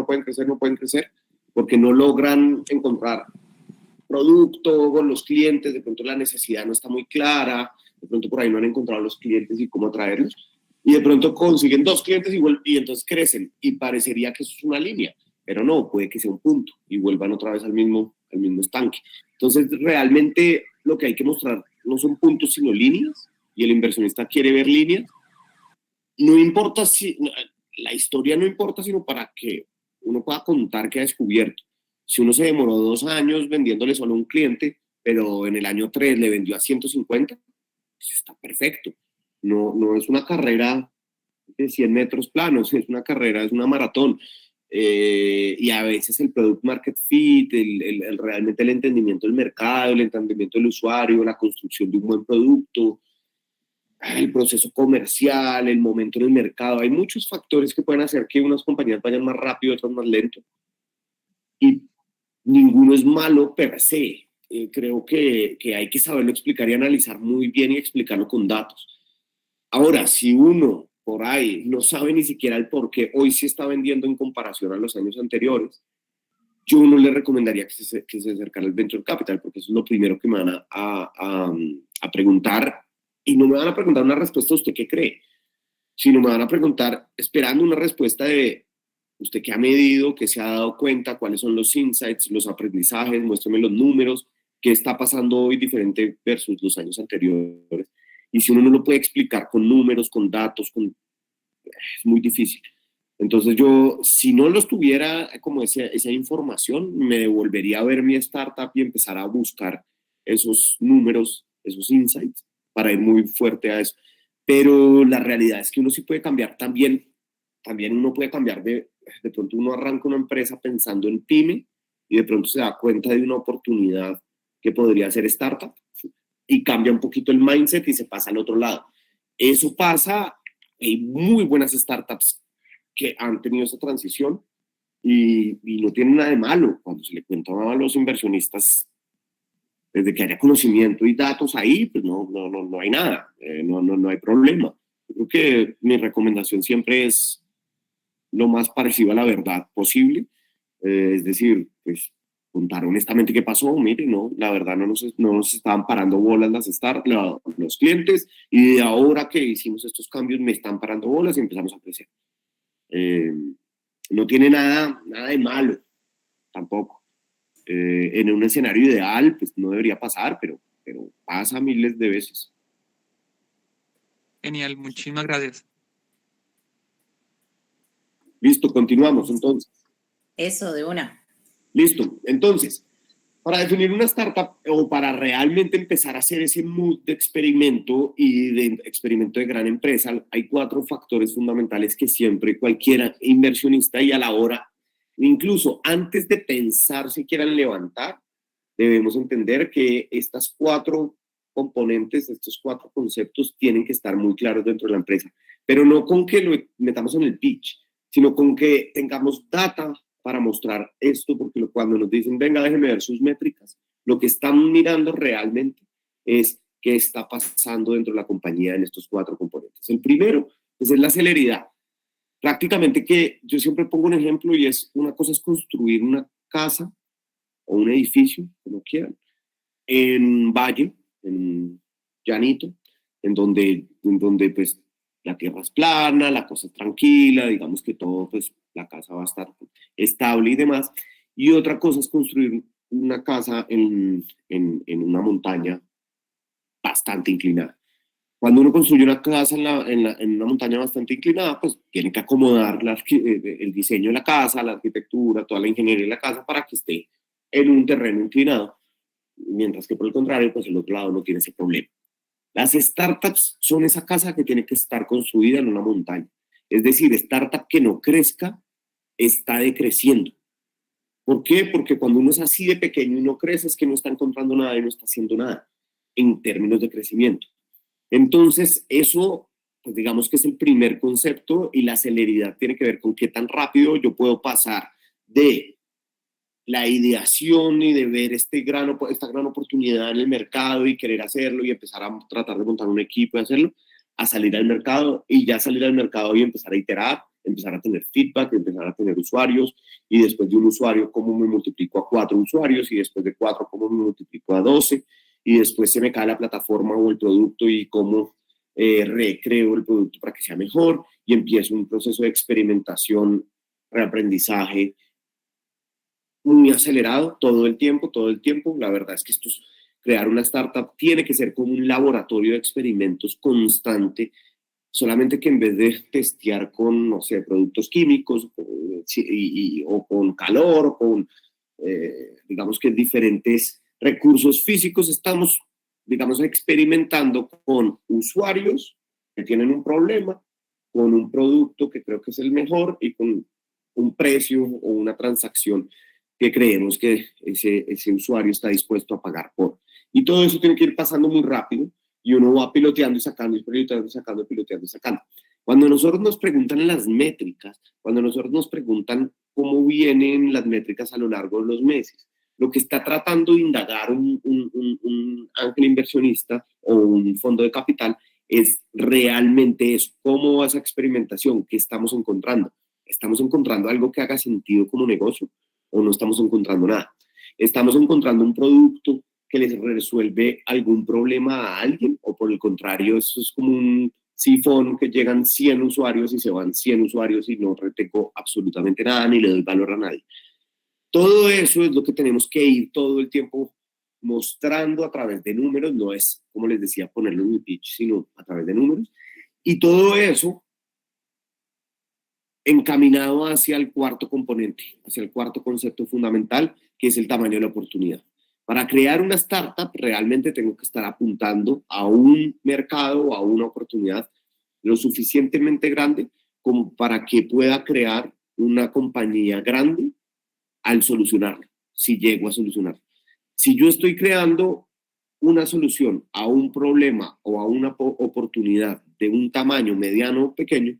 porque no logran encontrar producto con los clientes, de pronto la necesidad no está muy clara, de pronto por ahí no han encontrado los clientes y cómo atraerlos, y de pronto consiguen 2 clientes y entonces crecen, y parecería que eso es una línea, pero no, puede que sea un punto, y vuelvan otra vez al mismo estanque. Entonces, realmente lo que hay que mostrar no son puntos, sino líneas, y el inversionista quiere ver líneas. No importa si, la historia no importa, sino para que uno pueda contar que ha descubierto. Si uno se demoró 2 años vendiéndole solo a un cliente, pero en el año 3 le vendió a 150, pues está perfecto. No es una carrera de 100 metros planos, es una carrera, es una maratón. Y a veces el product market fit, realmente el entendimiento del mercado, el entendimiento del usuario, la construcción de un buen producto, el proceso comercial, el momento en el mercado. Hay muchos factores que pueden hacer que unas compañías vayan más rápido, otras más lento. Y ninguno es malo per se. Creo que hay que saberlo explicar y analizar muy bien y explicarlo con datos. Ahora, si uno por ahí no sabe ni siquiera el por qué hoy se está vendiendo en comparación a los años anteriores, yo no le recomendaría que se acercara al Venture Capital, porque eso es lo primero que me van a preguntar. Y no me van a preguntar una respuesta de usted qué cree, sino me van a preguntar esperando una respuesta de usted qué ha medido, qué se ha dado cuenta, cuáles son los insights, los aprendizajes, muéstrame los números, qué está pasando hoy diferente versus los años anteriores. Y si uno no lo puede explicar con números, con datos, es muy difícil. Entonces yo, si no los tuviera como esa información, me devolvería a ver mi startup y empezar a buscar esos números, esos insights, para ir muy fuerte a eso. Pero la realidad es que uno sí puede cambiar también uno puede cambiar de pronto uno arranca una empresa pensando en pyme y de pronto se da cuenta de una oportunidad que podría ser startup y cambia un poquito el mindset y se pasa al otro lado. Eso pasa, hay muy buenas startups que han tenido esa transición y no tienen nada de malo cuando se le cuenta a los inversionistas. Desde que haya conocimiento y datos ahí, pues no hay nada, no hay problema. Yo creo que mi recomendación siempre es lo más parecido a la verdad posible, es decir, pues contar honestamente qué pasó. Mire, no, la verdad no nos estaban parando bolas los clientes, y de ahora que hicimos estos cambios me están parando bolas y empezamos a crecer. No tiene nada de malo tampoco. En un escenario ideal, pues no debería pasar, pero pasa miles de veces. Genial, muchísimas gracias. Listo, continuamos entonces. Eso, de una. Listo, entonces, para definir una startup o para realmente empezar a hacer ese mood de experimento y de experimento de gran empresa, hay 4 factores fundamentales que siempre cualquier inversionista, y a la hora, incluso antes de pensar si quieran levantar, debemos entender que estas 4 componentes, estos 4 conceptos tienen que estar muy claros dentro de la empresa, pero no con que lo metamos en el pitch, sino con que tengamos data para mostrar esto, porque cuando nos dicen, venga, déjenme ver sus métricas, lo que están mirando realmente es qué está pasando dentro de la compañía en estos 4 componentes. El primero, pues, es la celeridad. Prácticamente, que yo siempre pongo un ejemplo, y es, una cosa es construir una casa o un edificio, como quieran, en valle, en llanito, en donde pues la tierra es plana, la cosa es tranquila, digamos que todo, pues la casa va a estar estable y demás. Y otra cosa es construir una casa en una montaña bastante inclinada. Cuando uno construye una casa en una montaña bastante inclinada, pues tiene que acomodar el diseño de la casa, la arquitectura, toda la ingeniería de la casa para que esté en un terreno inclinado, mientras que por el contrario, pues el otro lado no tiene ese problema. Las startups son esa casa que tiene que estar construida en una montaña. Es decir, startup que no crezca está decreciendo. ¿Por qué? Porque cuando uno es así de pequeño y no crece, es que no está encontrando nada y no está haciendo nada en términos de crecimiento. Entonces, eso, pues digamos que es el primer concepto, y la celeridad tiene que ver con qué tan rápido yo puedo pasar de la ideación y de ver esta gran oportunidad en el mercado y querer hacerlo y empezar a tratar de montar un equipo y hacerlo, a salir al mercado, y ya salir al mercado y empezar a iterar, empezar a tener feedback, empezar a tener usuarios, y después de un usuario, ¿cómo me multiplico a 4 usuarios? Y después de 4, ¿cómo me multiplico a 12? Y después se me cae la plataforma o el producto, y cómo recreo el producto para que sea mejor, y empiezo un proceso de experimentación, reaprendizaje, muy acelerado todo el tiempo. La verdad es que crear una startup tiene que ser como un laboratorio de experimentos constante, solamente que en vez de testear con, no sé, productos químicos o con calor, o con, digamos que diferentes recursos físicos, estamos, digamos, experimentando con usuarios que tienen un problema, con un producto que creo que es el mejor, y con un precio o una transacción que creemos que ese usuario está dispuesto a pagar por. Y todo eso tiene que ir pasando muy rápido, y uno va piloteando y sacando, y piloteando y sacando, piloteando y sacando. Cuando nosotros nos preguntan las métricas, cuando nosotros nos preguntan cómo vienen las métricas a lo largo de los meses, lo que está tratando de indagar un ángel inversionista o un fondo de capital es realmente eso. ¿Cómo va esa experimentación? ¿Qué estamos encontrando? ¿Estamos encontrando algo que haga sentido como negocio, o no estamos encontrando nada? ¿Estamos encontrando un producto que les resuelve algún problema a alguien, o por el contrario, eso es como un sifón que llegan 100 usuarios y se van 100 usuarios y no retengo absolutamente nada ni le doy valor a nadie? Todo eso es lo que tenemos que ir todo el tiempo mostrando a través de números. No es, como les decía, ponerlo en mi pitch, sino a través de números. Y todo eso encaminado hacia el cuarto componente, hacia el cuarto concepto fundamental, que es el tamaño de la oportunidad. Para crear una startup realmente tengo que estar apuntando a un mercado o a una oportunidad lo suficientemente grande como para que pueda crear una compañía grande al solucionarlo, si llego a solucionarlo. Si yo estoy creando una solución a un problema o a una oportunidad de un tamaño mediano o pequeño,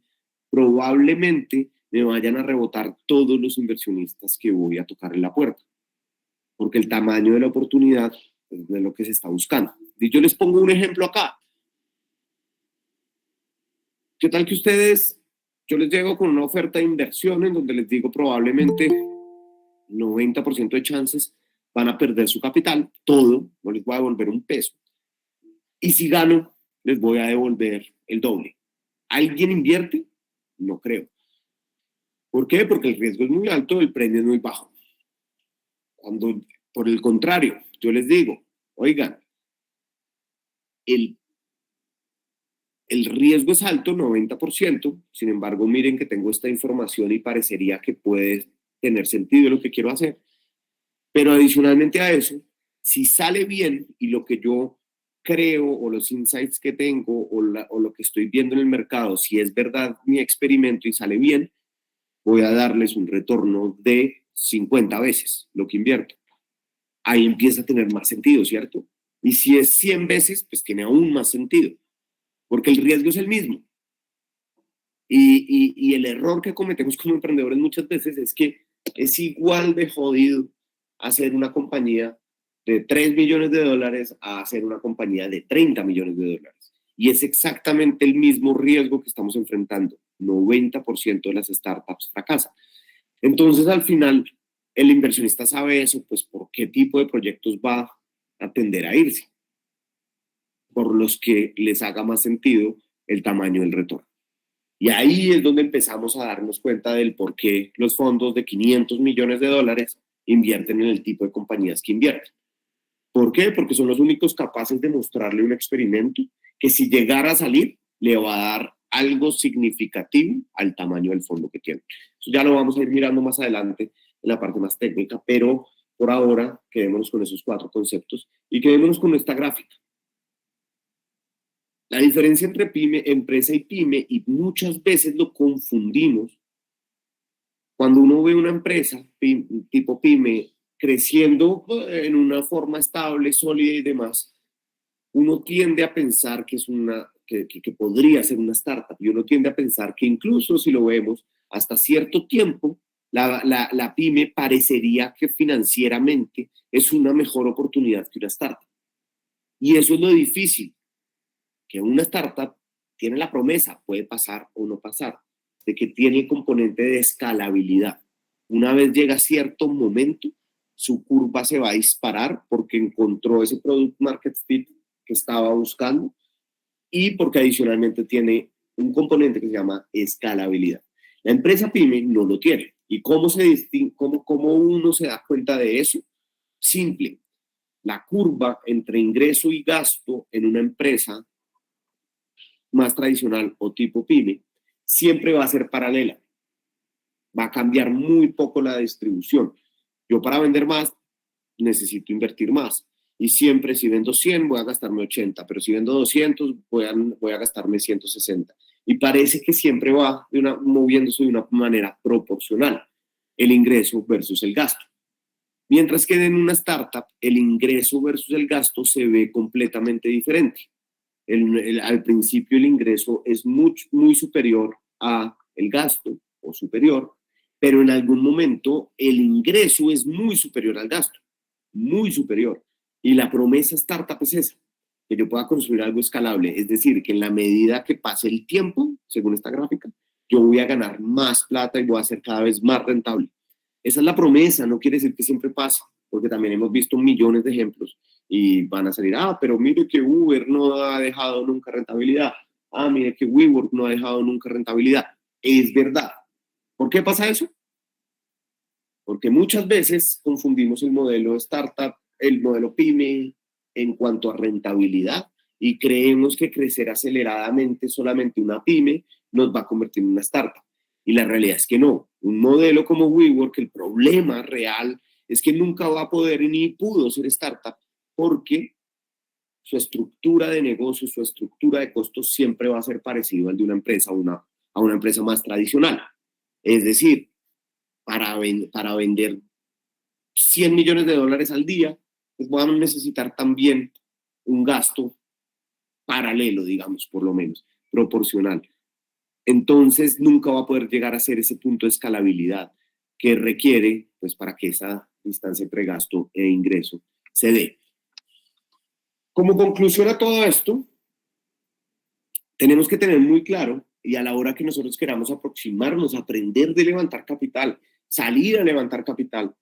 probablemente me vayan a rebotar todos los inversionistas que voy a tocar en la puerta, porque el tamaño de la oportunidad es de lo que se está buscando. Y yo les pongo un ejemplo acá. ¿Qué tal que ustedes, yo les llego con una oferta de inversión en donde les digo probablemente 90% de chances van a perder su capital, todo, no les voy a devolver un peso. Y si gano, les voy a devolver el doble. ¿Alguien invierte? No creo. ¿Por qué? Porque el riesgo es muy alto, el premio es muy bajo. Cuando, por el contrario, yo les digo, oigan, el riesgo es alto, 90%, sin embargo, miren que tengo esta información y parecería que puede tener sentido lo que quiero hacer. Pero adicionalmente a eso, si sale bien y lo que yo creo o los insights que tengo o lo que estoy viendo en el mercado, si es verdad mi experimento y sale bien, voy a darles un retorno de 50 veces lo que invierto. Ahí empieza a tener más sentido, ¿cierto? Y si es 100 veces, pues tiene aún más sentido, porque el riesgo es el mismo. Y el error que cometemos como emprendedores muchas veces es que es igual de jodido hacer una compañía de 3 millones de dólares a hacer una compañía de 30 millones de dólares. Y es exactamente el mismo riesgo que estamos enfrentando. 90% de las startups fracasan. Entonces, al final, el inversionista sabe eso, pues por qué tipo de proyectos va a tender a irse. Por los que les haga más sentido el tamaño del retorno. Y ahí es donde empezamos a darnos cuenta del por qué los fondos de 500 millones de dólares invierten en el tipo de compañías que invierten. ¿Por qué? Porque son los únicos capaces de mostrarle un experimento que si llegara a salir, le va a dar algo significativo al tamaño del fondo que tiene. Eso ya lo vamos a ir mirando más adelante en la parte más técnica, pero por ahora quedémonos con esos 4 conceptos y quedémonos con esta gráfica. La diferencia entre pyme, empresa y pyme, y muchas veces lo confundimos, cuando uno ve una empresa tipo pyme creciendo en una forma estable, sólida y demás, uno tiende a pensar que podría ser una startup, y uno tiende a pensar que incluso si lo vemos hasta cierto tiempo, la pyme parecería que financieramente es una mejor oportunidad que una startup. Y eso es lo difícil, que una startup tiene la promesa, puede pasar o no pasar, de que tiene el componente de escalabilidad. Una vez llega a cierto momento, su curva se va a disparar porque encontró ese product market fit que estaba buscando y porque adicionalmente tiene un componente que se llama escalabilidad. La empresa pyme no lo tiene. ¿Y cómo uno se da cuenta de eso? Simple. La curva entre ingreso y gasto en una empresa más tradicional o tipo pyme, siempre va a ser paralela. Va a cambiar muy poco la distribución. Yo para vender más necesito invertir más. Y siempre si vendo 100 voy a gastarme 80, pero si vendo 200 voy a gastarme 160. Y parece que siempre va moviéndose de una manera proporcional, el ingreso versus el gasto. Mientras que en una startup, el ingreso versus el gasto se ve completamente diferente. Al principio el ingreso es muy superior al gasto o superior, pero en algún momento el ingreso es muy superior al gasto, muy superior. Y la promesa startup es esa, que yo pueda construir algo escalable, es decir, que en la medida que pase el tiempo, según esta gráfica, yo voy a ganar más plata y voy a ser cada vez más rentable. Esa es la promesa, no quiere decir que siempre pasa, porque también hemos visto millones de ejemplos y van a salir, pero mire que Uber no ha dejado nunca rentabilidad, mire que WeWork no ha dejado nunca rentabilidad. Es verdad. ¿Por qué pasa eso? Porque muchas veces confundimos el modelo startup, el modelo pyme en cuanto a rentabilidad y creemos que crecer aceleradamente solamente una pyme nos va a convertir en una startup. Y la realidad es que no. Un modelo como WeWork, el problema real es que nunca va a poder ni pudo ser startup porque su estructura de negocio, su estructura de costos siempre va a ser parecido al de una empresa, a una empresa más tradicional. Es decir, para vender 100 millones de dólares al día, pues van a necesitar también un gasto paralelo, digamos, por lo menos, proporcional. Entonces, nunca va a poder llegar a ser ese punto de escalabilidad que requiere, pues, para que esa distancia entre gasto e ingreso se dé. Como conclusión a todo esto, tenemos que tener muy claro, y a la hora que nosotros queramos aproximarnos, aprender de levantar capital, salir a levantar capital,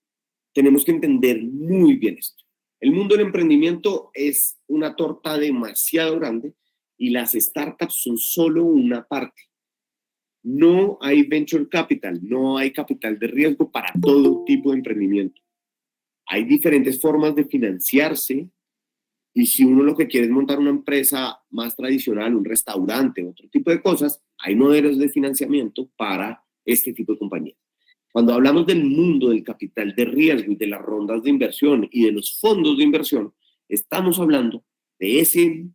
tenemos que entender muy bien esto. El mundo del emprendimiento es una torta demasiado grande y las startups son solo una parte. No hay venture capital, no hay capital de riesgo para todo tipo de emprendimiento. Hay diferentes formas de financiarse y si uno lo que quiere es montar una empresa más tradicional, un restaurante, otro tipo de cosas, hay modelos de financiamiento para este tipo de compañías. Cuando hablamos del mundo del capital de riesgo y de las rondas de inversión y de los fondos de inversión, estamos hablando de ese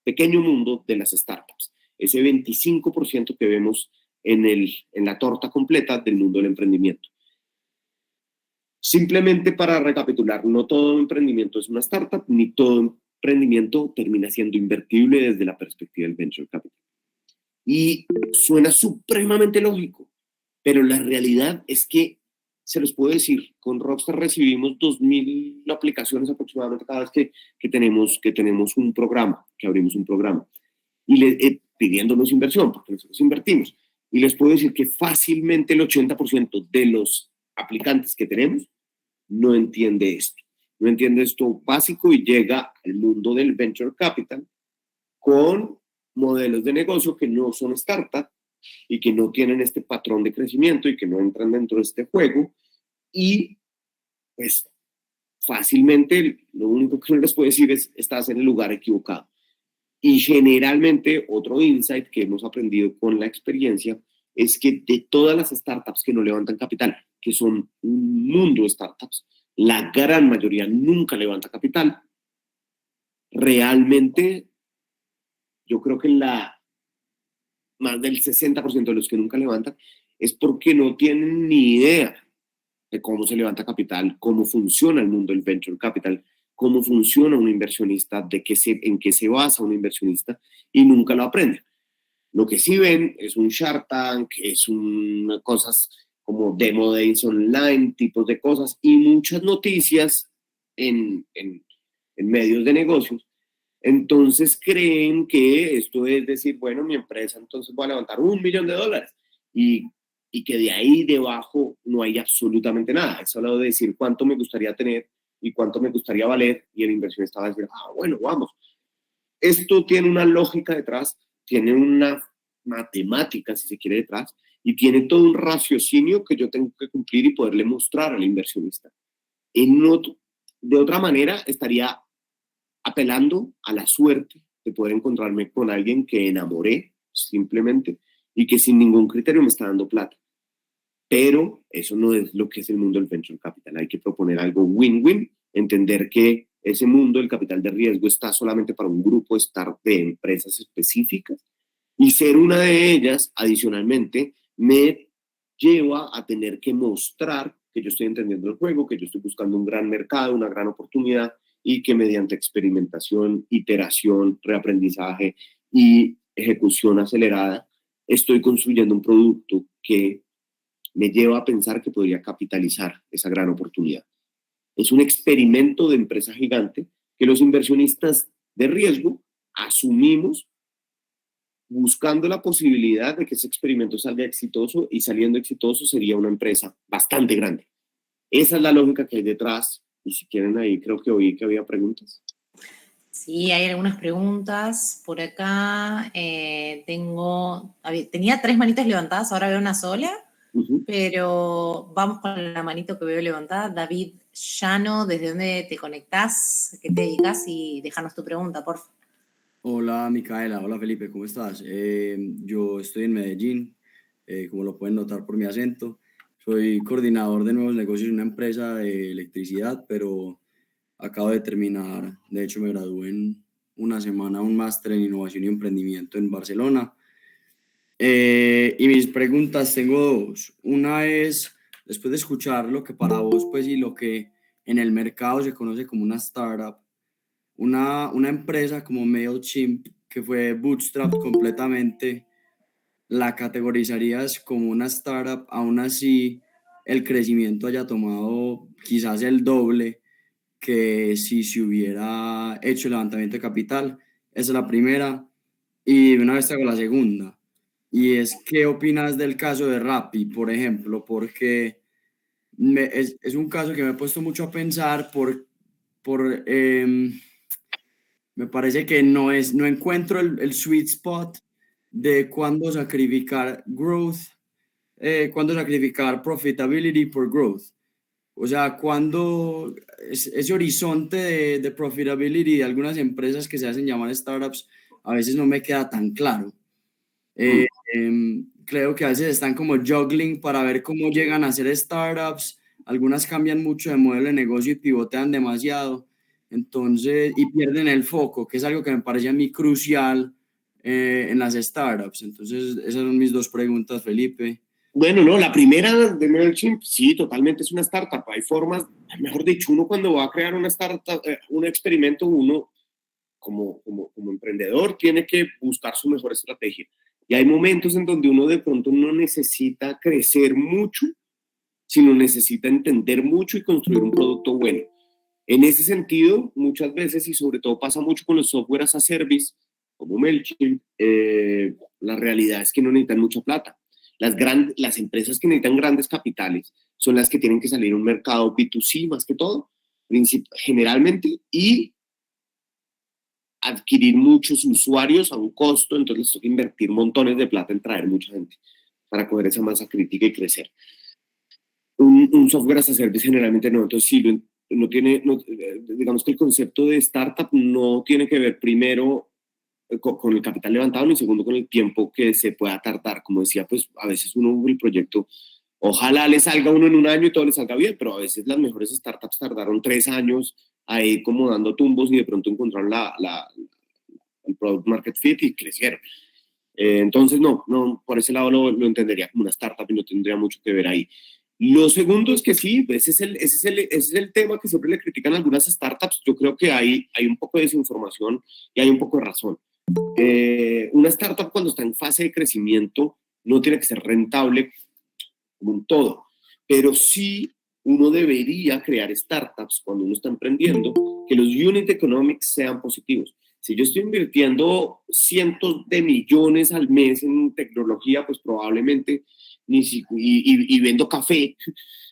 pequeño mundo de las startups, ese 25% que vemos en la torta completa del mundo del emprendimiento. Simplemente para recapitular, no todo emprendimiento es una startup, ni todo emprendimiento termina siendo invertible desde la perspectiva del venture capital. Y suena supremamente lógico, pero la realidad es que, se los puedo decir, con Rockstar recibimos 2,000 aplicaciones aproximadamente cada vez que tenemos un programa, que abrimos un programa, y pidiéndonos inversión, porque nosotros invertimos. Y les puedo decir que fácilmente el 80% de los aplicantes que tenemos no entiende esto. No entiende esto básico y llega al mundo del venture capital con modelos de negocio que no son startup y que no tienen este patrón de crecimiento y que no entran dentro de este juego. Y pues fácilmente lo único que les puedo decir es estás en el lugar equivocado. Y generalmente otro insight que hemos aprendido con la experiencia es que de todas las startups que no levantan capital, que son un mundo de startups, la gran mayoría nunca levanta capital. Realmente, yo creo que más del 60% de los que nunca levantan es porque no tienen ni idea de cómo se levanta capital, cómo funciona el mundo del venture capital, cómo funciona un inversionista, en qué se basa un inversionista, y nunca lo aprenden. Lo que sí ven es un Shark Tank, cosas como demo days online, tipos de cosas, y muchas noticias en medios de negocios. Entonces creen que esto es decir, bueno, mi empresa entonces va a levantar $1 millón y que de ahí debajo no hay absolutamente nada. Es solo decir cuánto me gustaría tener y cuánto me gustaría valer, y el inversionista va a decir, bueno, vamos. Esto tiene una lógica detrás, tiene una matemática, si se quiere, detrás, y tiene todo un raciocinio que yo tengo que cumplir y poderle mostrar al inversionista. De otra manera, estaría apelando a la suerte de poder encontrarme con alguien que enamoré simplemente y que sin ningún criterio me está dando plata. Pero eso no es lo que es el mundo del venture capital. Hay que proponer algo win-win, entender que ese mundo del capital de riesgo está solamente para un grupo de empresas específicas, y ser una de ellas, adicionalmente, me lleva a tener que mostrar que yo estoy entendiendo el juego, que yo estoy buscando un gran mercado, una gran oportunidad, y que mediante experimentación, iteración, reaprendizaje y ejecución acelerada, estoy construyendo un producto que me lleva a pensar que podría capitalizar esa gran oportunidad. Es un experimento de empresa gigante que los inversionistas de riesgo asumimos buscando la posibilidad de que ese experimento salga exitoso, y saliendo exitoso sería una empresa bastante grande. Esa es la lógica que hay detrás, y si quieren ahí creo que oí que había preguntas. Sí, hay algunas preguntas por acá. Tenía 3 manitas levantadas, ahora veo una sola, pero vamos con la manito que veo levantada. David Llano, ¿desde dónde te conectás? ¿Qué te dedicas? Y déjanos tu pregunta, por favor. Hola Micaela, hola Felipe, ¿cómo estás? Yo estoy en Medellín, como lo pueden notar por mi acento. Soy coordinador de nuevos negocios en una empresa de electricidad, pero acabo de terminar, de hecho me gradué en una semana, un máster en innovación y emprendimiento en Barcelona. Y mis preguntas tengo dos. Una es, después de escuchar lo que para vos, pues, y lo que en el mercado se conoce como una startup, una empresa como MailChimp, que fue bootstrap completamente, ¿la categorizarías como una startup? Aún así, el crecimiento haya tomado quizás el doble que si se hubiera hecho el levantamiento de capital. Esa es la primera. Y una vez te hago la segunda. Y es, ¿qué opinas del caso de Rappi, por ejemplo? Porque es un caso que me he puesto mucho a pensar por me parece que no encuentro el sweet spot de cuándo sacrificar growth, cuándo sacrificar profitability por growth. O sea, cuando ese horizonte de profitability de algunas empresas que se hacen llamar startups a veces no me queda tan claro. Creo que a veces están como juggling para ver cómo llegan a ser startups. Algunas cambian mucho de modelo de negocio y pivotean demasiado. Entonces, y pierden el foco, que es algo que me parece a mí crucial en las startups. Entonces, esas son mis dos preguntas, Felipe. Bueno, no, la primera de MailChimp, sí, totalmente es una startup. Hay formas, mejor dicho, uno cuando va a crear una startup, un experimento, uno como emprendedor tiene que buscar su mejor estrategia. Y hay momentos en donde uno de pronto no necesita crecer mucho, sino necesita entender mucho y construir un producto bueno. En ese sentido, muchas veces, y sobre todo pasa mucho con los software as a service, como MailChimp, la realidad es que no necesitan mucha plata. Las empresas que necesitan grandes capitales son las que tienen que salir a un mercado B2C más que todo, generalmente, y adquirir muchos usuarios a un costo, entonces les toca invertir montones de plata en traer mucha gente para coger esa masa crítica y crecer. Un software as a service generalmente no, entonces sí, digamos que el concepto de startup no tiene que ver primero con el capital levantado, ni segundo con el tiempo que se pueda tardar. Como decía, pues a veces el proyecto, ojalá le salga uno en un año y todo le salga bien, pero a veces las mejores startups tardaron 3 años ahí como dando tumbos y de pronto encontraron el product market fit y crecieron. Entonces, no, por ese lado lo entendería como una startup y no tendría mucho que ver ahí. Lo segundo es que sí, ese es el tema que siempre le critican a algunas startups. Yo creo que hay un poco de desinformación y hay un poco de razón. Una startup cuando está en fase de crecimiento no tiene que ser rentable como un todo, pero sí uno debería crear startups cuando uno está emprendiendo que los unit economics sean positivos. Si yo estoy invirtiendo cientos de millones al mes en tecnología, pues probablemente, y vendo café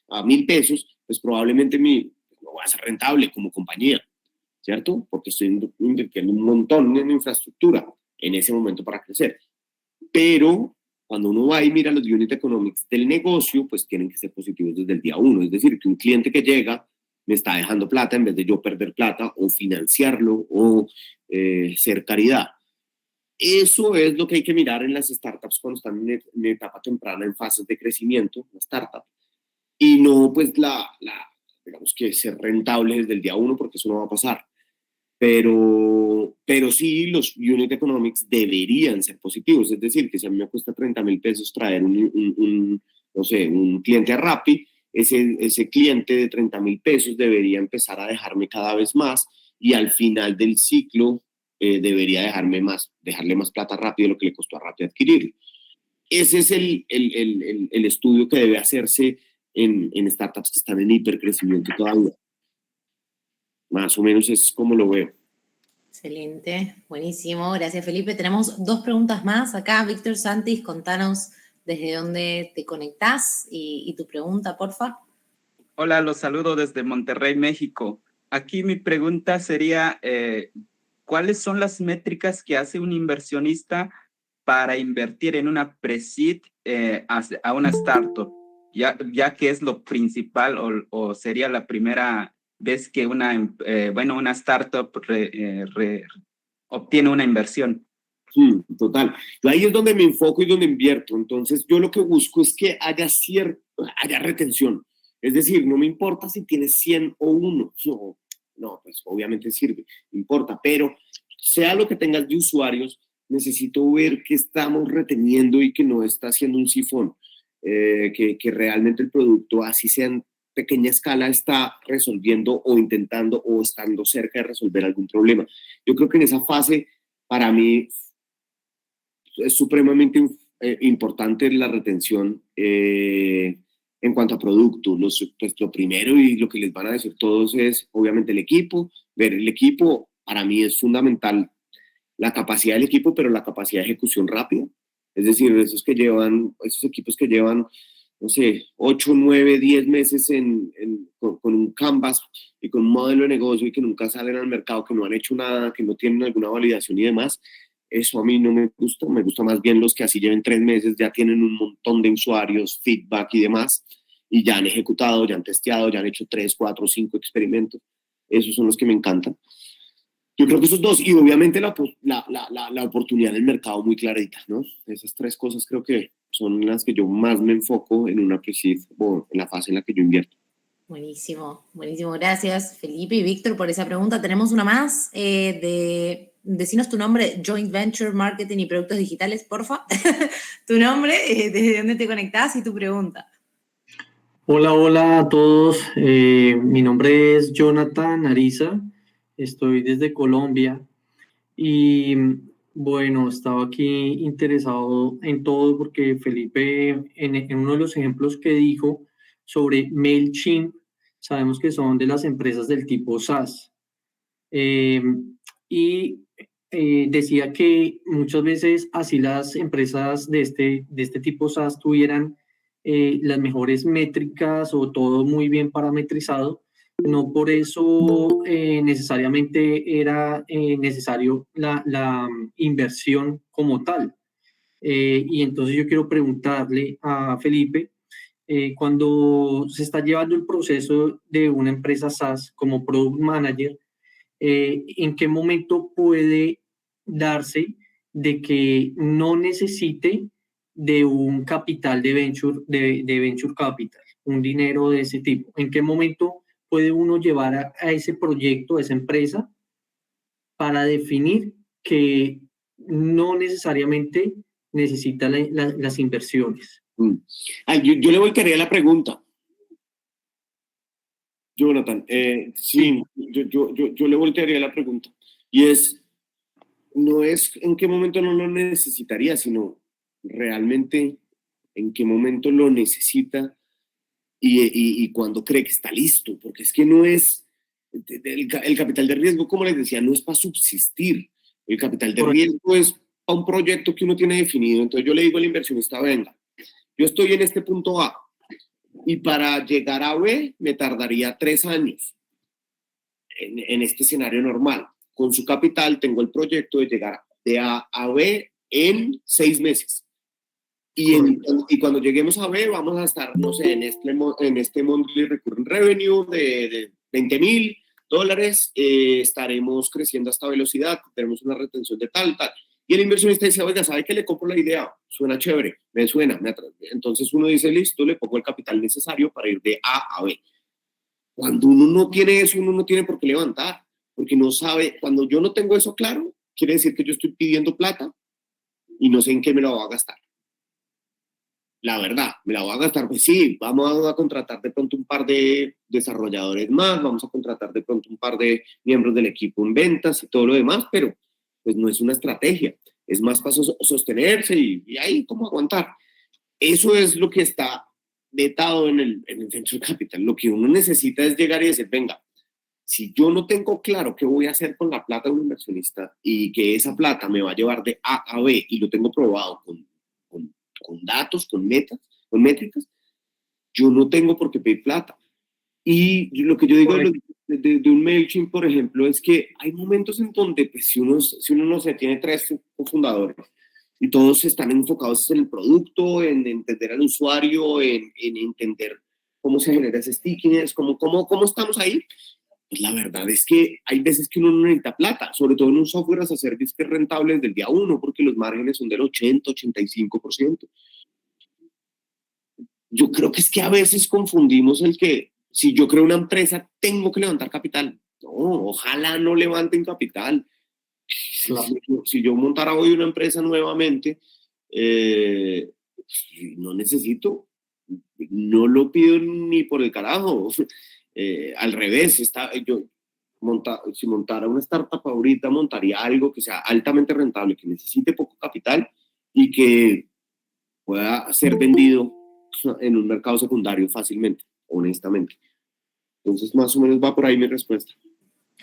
a 1.000 pesos, pues probablemente no va a ser rentable como compañía, ¿cierto? Porque estoy invirtiendo un montón en infraestructura en ese momento para crecer. Pero cuando uno va y mira los unit economics del negocio, pues tienen que ser positivos desde el día 1. Es decir, que un cliente que llega me está dejando plata en vez de yo perder plata o financiarlo o ser caridad. Eso es lo que hay que mirar en las startups cuando están en etapa temprana, en fases de crecimiento, la startup. Y no, pues, digamos que ser rentable desde el día 1, porque eso no va a pasar. Pero sí, los unit economics deberían ser positivos. Es decir, que si a mí me cuesta 30.000 pesos traer no sé, un cliente a Rappi, ese cliente de 30.000 pesos debería empezar a dejarme cada vez más y al final del ciclo debería dejarle más plata rápido de lo que le costó a Rappi adquirirlo. Ese es el estudio que debe hacerse en startups que están en hipercrecimiento todavía. Más o menos es como lo veo. Excelente, buenísimo. Gracias, Felipe. Tenemos 2 preguntas más acá. Víctor Santis, contanos desde dónde te conectás y tu pregunta, porfa. Hola, los saludo desde Monterrey, México. Aquí mi pregunta sería, ¿cuáles son las métricas que hace un inversionista para invertir en una pre-seed a una startup? Ya que es lo principal o sería la primera vez que una startup obtiene una inversión. Total. Yo ahí es donde me enfoco y donde invierto. Entonces, yo lo que busco es que haya retención. Es decir, no me importa si tienes 100 o 1. No, pues obviamente sirve, importa. Pero sea lo que tengas de usuarios, necesito ver que estamos reteniendo y que no está haciendo un sifón. Que realmente el producto, así sea en pequeña escala, está resolviendo o intentando o estando cerca de resolver algún problema. Yo creo que en esa fase, para mí, es supremamente importante la retención en cuanto a producto. Pues lo primero y lo que les van a decir todos es, obviamente, el equipo. Ver el equipo, para mí es fundamental la capacidad del equipo, pero la capacidad de ejecución rápida. Es decir, esos equipos que llevan, no sé, 8, 9, 10 meses con un canvas y con un modelo de negocio y que nunca salen al mercado, que no han hecho nada, que no tienen alguna validación y demás, eso a mí no me gusta más bien los que así lleven 3 meses, ya tienen un montón de usuarios, feedback y demás, y ya han ejecutado, ya han testeado, ya han hecho 3, 4, 5 experimentos. Esos son los que me encantan. Yo creo que esos dos, y obviamente la oportunidad del mercado muy clarita, ¿no? Esas 3 cosas creo que son las que yo más me enfoco en una pre-seed o en la fase en la que yo invierto. Buenísimo, buenísimo. Gracias, Felipe y Víctor, por esa pregunta. Tenemos una más decinos tu nombre, Joint Venture Marketing y Productos Digitales, porfa. Tu nombre, desde dónde te conectás y tu pregunta. Hola, hola a todos. Mi nombre es Jonathan Ariza. Estoy desde Colombia y bueno, estaba aquí interesado en todo porque Felipe, en uno de los ejemplos que dijo sobre MailChimp, sabemos que son de las empresas del tipo SaaS. Decía que muchas veces así las empresas de este tipo SaaS tuvieran las mejores métricas o todo muy bien parametrizado, no por eso necesariamente era necesario la inversión como tal. Y entonces yo quiero preguntarle a Felipe, cuando se está llevando el proceso de una empresa SaaS como Product Manager, ¿en qué momento puede darse de que no necesite de un capital de venture capital, un dinero de ese tipo? ¿En qué momento puede uno llevar a ese proyecto, a esa empresa, para definir que no necesariamente necesita las inversiones? Yo le voltearía la pregunta, Jonathan. Sí, yo le voltearía la pregunta. Y no es en qué momento no lo necesitaría, sino realmente en qué momento lo necesita y cuando cree que está listo. Porque es que no es, el capital de riesgo, como les decía, no es para subsistir. El capital de riesgo es para un proyecto que uno tiene definido. Entonces yo le digo al inversionista, venga, yo estoy en este punto A y para llegar a B me tardaría 3 años en este escenario normal. Con su capital tengo el proyecto de llegar de A a B en 6 meses. Y cuando lleguemos a B vamos a estar, no sé, en este monthly recurring revenue de $20,000, estaremos creciendo a esta velocidad, tenemos una retención de tal. Y el inversionista dice, oiga, ¿sabe que le compro la idea? Suena chévere, me suena. Entonces uno dice, listo, le pongo el capital necesario para ir de A a B. Cuando uno no tiene eso, uno no tiene por qué levantar, porque no sabe. Cuando yo no tengo eso claro, quiere decir que yo estoy pidiendo plata y no sé en qué me la voy a gastar. La verdad, me la voy a gastar, pues sí, vamos a contratar de pronto un par de desarrolladores más, vamos a contratar de pronto un par de miembros del equipo en ventas y todo lo demás, pero pues no es una estrategia, es más para sostenerse y ahí como aguantar. Eso es lo que está vetado en el venture capital. Lo que uno necesita es llegar y decir, venga, si yo no tengo claro qué voy a hacer con la plata de un inversionista y que esa plata me va a llevar de A a B y lo tengo probado con datos, con métricas, yo no tengo por qué pedir plata. Y lo que yo digo de un MailChimp, por ejemplo, es que hay momentos en donde pues, si uno no sé, tiene 3 cofundadores y todos están enfocados en el producto, en entender al usuario, en entender cómo se genera ese stickiness, cómo estamos ahí. Pues la verdad es que hay veces que uno no necesita plata, sobre todo en un software as a service que es rentable desde el día uno, porque los márgenes son del 80-85%. Yo creo que es que a veces confundimos el que si yo creo una empresa tengo que levantar capital. No, ojalá no levanten capital. Claro. Si yo montara hoy una empresa nuevamente, no necesito, no lo pido ni por el carajo. Al revés, si montara una startup ahorita, montaría algo que sea altamente rentable, que necesite poco capital y que pueda ser vendido en un mercado secundario fácilmente, honestamente. Entonces, más o menos va por ahí mi respuesta.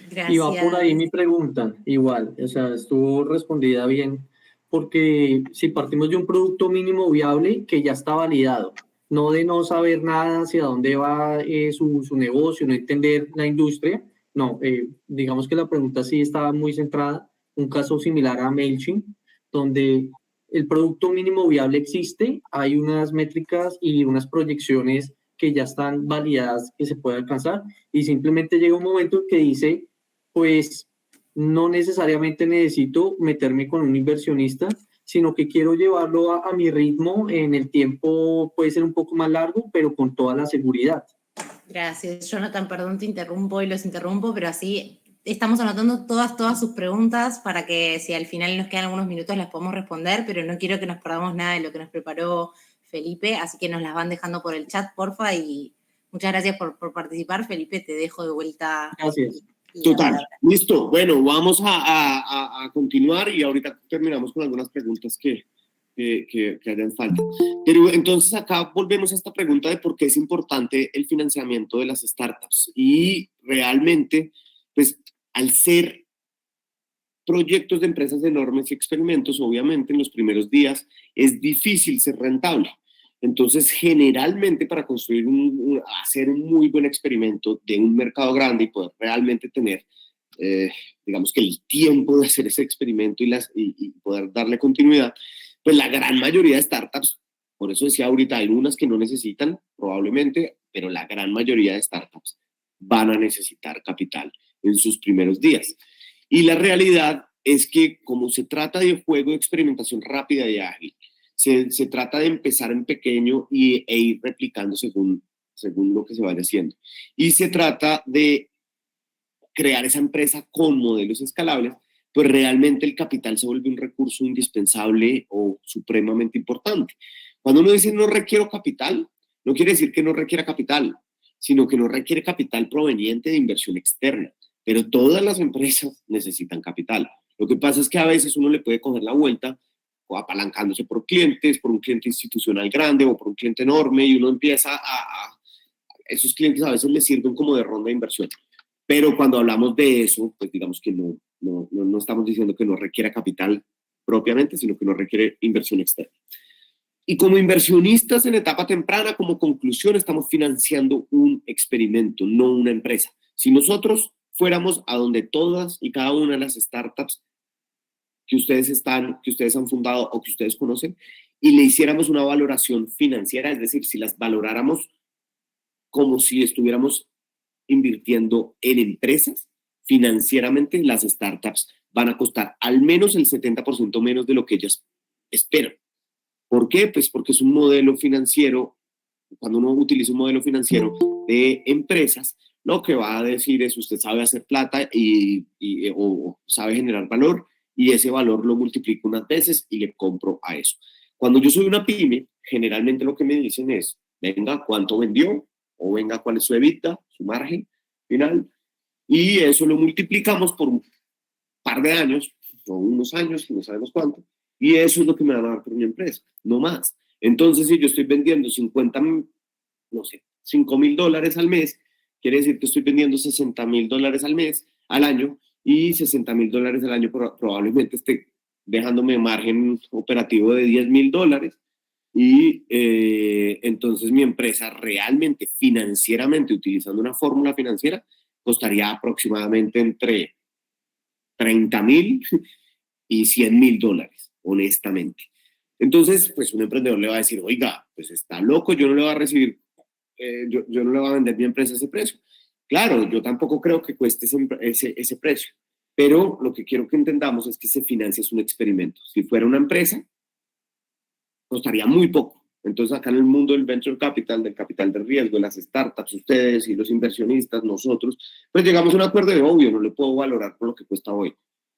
Gracias. Y va por ahí mi pregunta, igual, o sea, estuvo respondida bien, porque si partimos de un producto mínimo viable que ya está validado, no de no saber nada hacia dónde va su negocio, no entender la industria, no, digamos que la pregunta sí estaba muy centrada, un caso similar a MailChimp, donde el producto mínimo viable existe, hay unas métricas y unas proyecciones que ya están validadas que se puede alcanzar, y simplemente llega un momento en que dice, pues no necesariamente necesito meterme con un inversionista, sino que quiero llevarlo a mi ritmo en el tiempo, puede ser un poco más largo, pero con toda la seguridad. Gracias, Jonathan, perdón, te interrumpo y los interrumpo, pero así estamos anotando todas sus preguntas para que si al final nos quedan algunos minutos las podamos responder, pero no quiero que nos perdamos nada de lo que nos preparó Felipe, así que nos las van dejando por el chat, porfa, y muchas gracias por participar. Felipe, te dejo de vuelta. Gracias. Total, listo. Bueno, vamos a continuar y ahorita terminamos con algunas preguntas que hayan falta. Pero entonces acá volvemos a esta pregunta de por qué es importante el financiamiento de las startups. Y realmente, pues al ser proyectos de empresas enormes y experimentos, obviamente en los primeros días es difícil ser rentable. Entonces, generalmente para construir hacer un muy buen experimento de un mercado grande y poder realmente tener, digamos que el tiempo de hacer ese experimento y poder darle continuidad, pues la gran mayoría de startups, por eso decía ahorita, hay unas que no necesitan probablemente, pero la gran mayoría de startups van a necesitar capital en sus primeros días. Y la realidad es que como se trata de un juego de experimentación rápida y ágil, se trata de empezar en pequeño e ir replicando según lo que se vaya haciendo. Y se trata de crear esa empresa con modelos escalables, pues realmente el capital se vuelve un recurso indispensable o supremamente importante. Cuando uno dice no requiero capital, no quiere decir que no requiera capital, sino que no requiere capital proveniente de inversión externa. Pero todas las empresas necesitan capital. Lo que pasa es que a veces uno le puede coger la vuelta o apalancándose por clientes, por un cliente institucional grande o por un cliente enorme, y uno empieza esos clientes a veces les sirven como de ronda de inversión. Pero cuando hablamos de eso, pues digamos que no estamos diciendo que no requiera capital propiamente, sino que no requiere inversión externa. Y como inversionistas en etapa temprana, como conclusión, estamos financiando un experimento, no una empresa. Si nosotros fuéramos a donde todas y cada una de las startups que ustedes han fundado o que ustedes conocen, y le hiciéramos una valoración financiera, es decir, si las valoráramos como si estuviéramos invirtiendo en empresas, financieramente las startups van a costar al menos el 70% menos de lo que ellas esperan. ¿Por qué? Pues porque es un modelo financiero, cuando uno utiliza un modelo financiero de empresas, lo que va a decir es usted sabe hacer plata o sabe generar valor, y ese valor lo multiplico unas veces y le compro a eso. Cuando yo soy una pyme, generalmente lo que me dicen es, venga, ¿cuánto vendió? O venga, ¿cuál es su EBITDA, su margen final? Y eso lo multiplicamos por un par de años, o unos años, no sabemos cuánto, y eso es lo que me van a dar por mi empresa, no más. Entonces, si yo estoy vendiendo $5,000 al mes, quiere decir que estoy vendiendo $60,000 al año, y $60,000 al año probablemente esté dejándome margen operativo de $10,000, y entonces mi empresa realmente, financieramente, utilizando una fórmula financiera, costaría aproximadamente entre $30,000 y $100,000, honestamente. Entonces, pues un emprendedor le va a decir, oiga, pues está loco, yo no le voy a recibir, yo no le voy a vender mi empresa a ese precio. Claro, yo tampoco creo que cueste ese precio, pero lo que quiero que entendamos es que se financia es un experimento. Si fuera una empresa, costaría muy poco. Entonces, acá en el mundo del venture capital, del capital de riesgo, las startups, ustedes y los inversionistas, nosotros, pues llegamos a un acuerdo de obvio, no le puedo valorar por lo que cuesta hoy,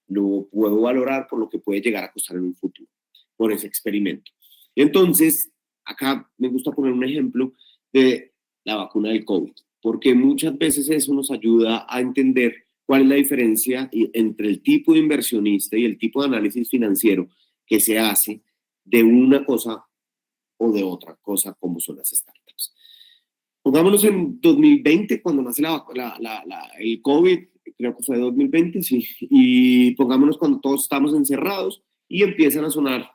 lo puedo valorar por lo que puede llegar a costar en un futuro, por ese experimento. Entonces, acá me gusta poner un ejemplo de la vacuna del COVID, porque muchas veces eso nos ayuda a entender cuál es la diferencia entre el tipo de inversionista y el tipo de análisis financiero que se hace de una cosa o de otra cosa como son las startups. Pongámonos en 2020, cuando nace el COVID, creo que fue 2020, sí, y pongámonos cuando todos estamos encerrados y empiezan a sonar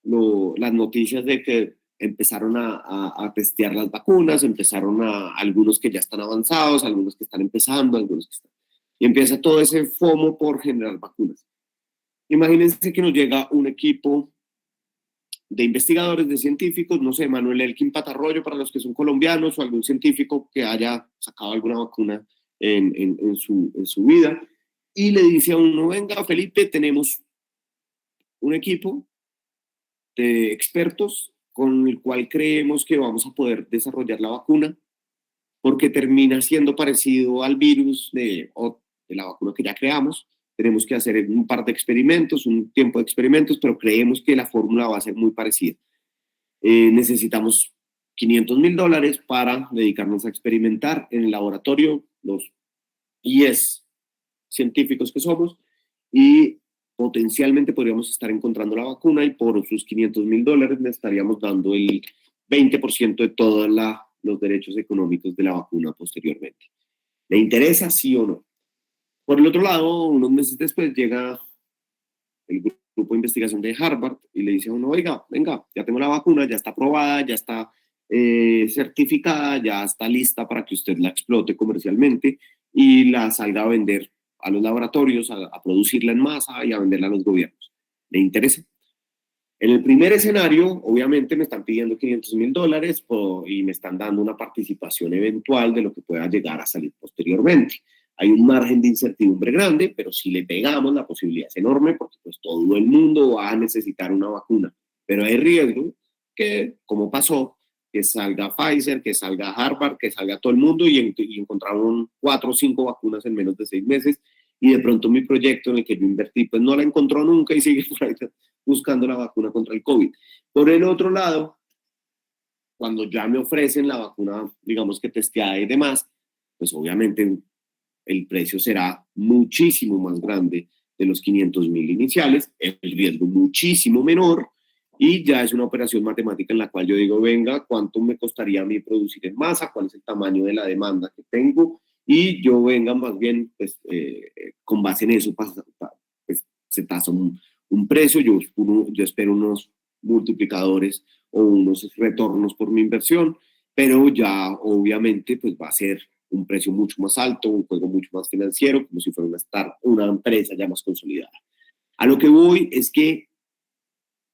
las noticias de que empezaron a testear las vacunas, empezaron algunos que ya están avanzados, algunos que están empezando, algunos que están... Y empieza todo ese FOMO por generar vacunas. Imagínense que nos llega un equipo de investigadores, de científicos, no sé, Manuel Elkin Patarroyo para los que son colombianos o algún científico que haya sacado alguna vacuna en su vida y le dice a uno, venga Felipe, tenemos un equipo de expertos con el cual creemos que vamos a poder desarrollar la vacuna porque termina siendo parecido al virus de la vacuna que ya creamos. Tenemos que hacer un par de experimentos, un tiempo de experimentos, pero creemos que la fórmula va a ser muy parecida. Necesitamos $500,000 para dedicarnos a experimentar en el laboratorio, los 10 científicos que somos, y potencialmente podríamos estar encontrando la vacuna y por sus $500,000 le estaríamos dando el 20% de todos los derechos económicos de la vacuna posteriormente. ¿Le interesa, sí o no? Por el otro lado, unos meses después llega el grupo de investigación de Harvard y le dice a uno, oiga, venga, ya tengo la vacuna, ya está aprobada, ya está certificada, ya está lista para que usted la explote comercialmente y la salga a vender a los laboratorios, a producirla en masa y a venderla a los gobiernos. ¿Le interesa? En el primer escenario, obviamente me están pidiendo $500,000 y me están dando una participación eventual de lo que pueda llegar a salir posteriormente. Hay un margen de incertidumbre grande, pero si le pegamos, la posibilidad es enorme porque pues todo el mundo va a necesitar una vacuna. Pero hay riesgo que, como pasó, que salga Pfizer, que salga Harvard, que salga todo el mundo y encontraron 4 o 5 vacunas en menos de 6 meses y de pronto mi proyecto en el que yo invertí pues no la encontró nunca y sigue por ahí buscando la vacuna contra el COVID. Por el otro lado, cuando ya me ofrecen la vacuna, digamos que testeada y demás, pues obviamente el precio será muchísimo más grande de los 500,000 iniciales, el riesgo muchísimo menor y ya es una operación matemática en la cual yo digo, venga, ¿cuánto me costaría a mí producir en masa? ¿Cuál es el tamaño de la demanda que tengo? Y yo venga más bien, pues, con base en eso, pues, se tasa un precio, yo espero unos multiplicadores o unos retornos por mi inversión, pero ya obviamente pues va a ser un precio mucho más alto, un juego mucho más financiero, como si fuera una empresa ya más consolidada. A lo que voy es que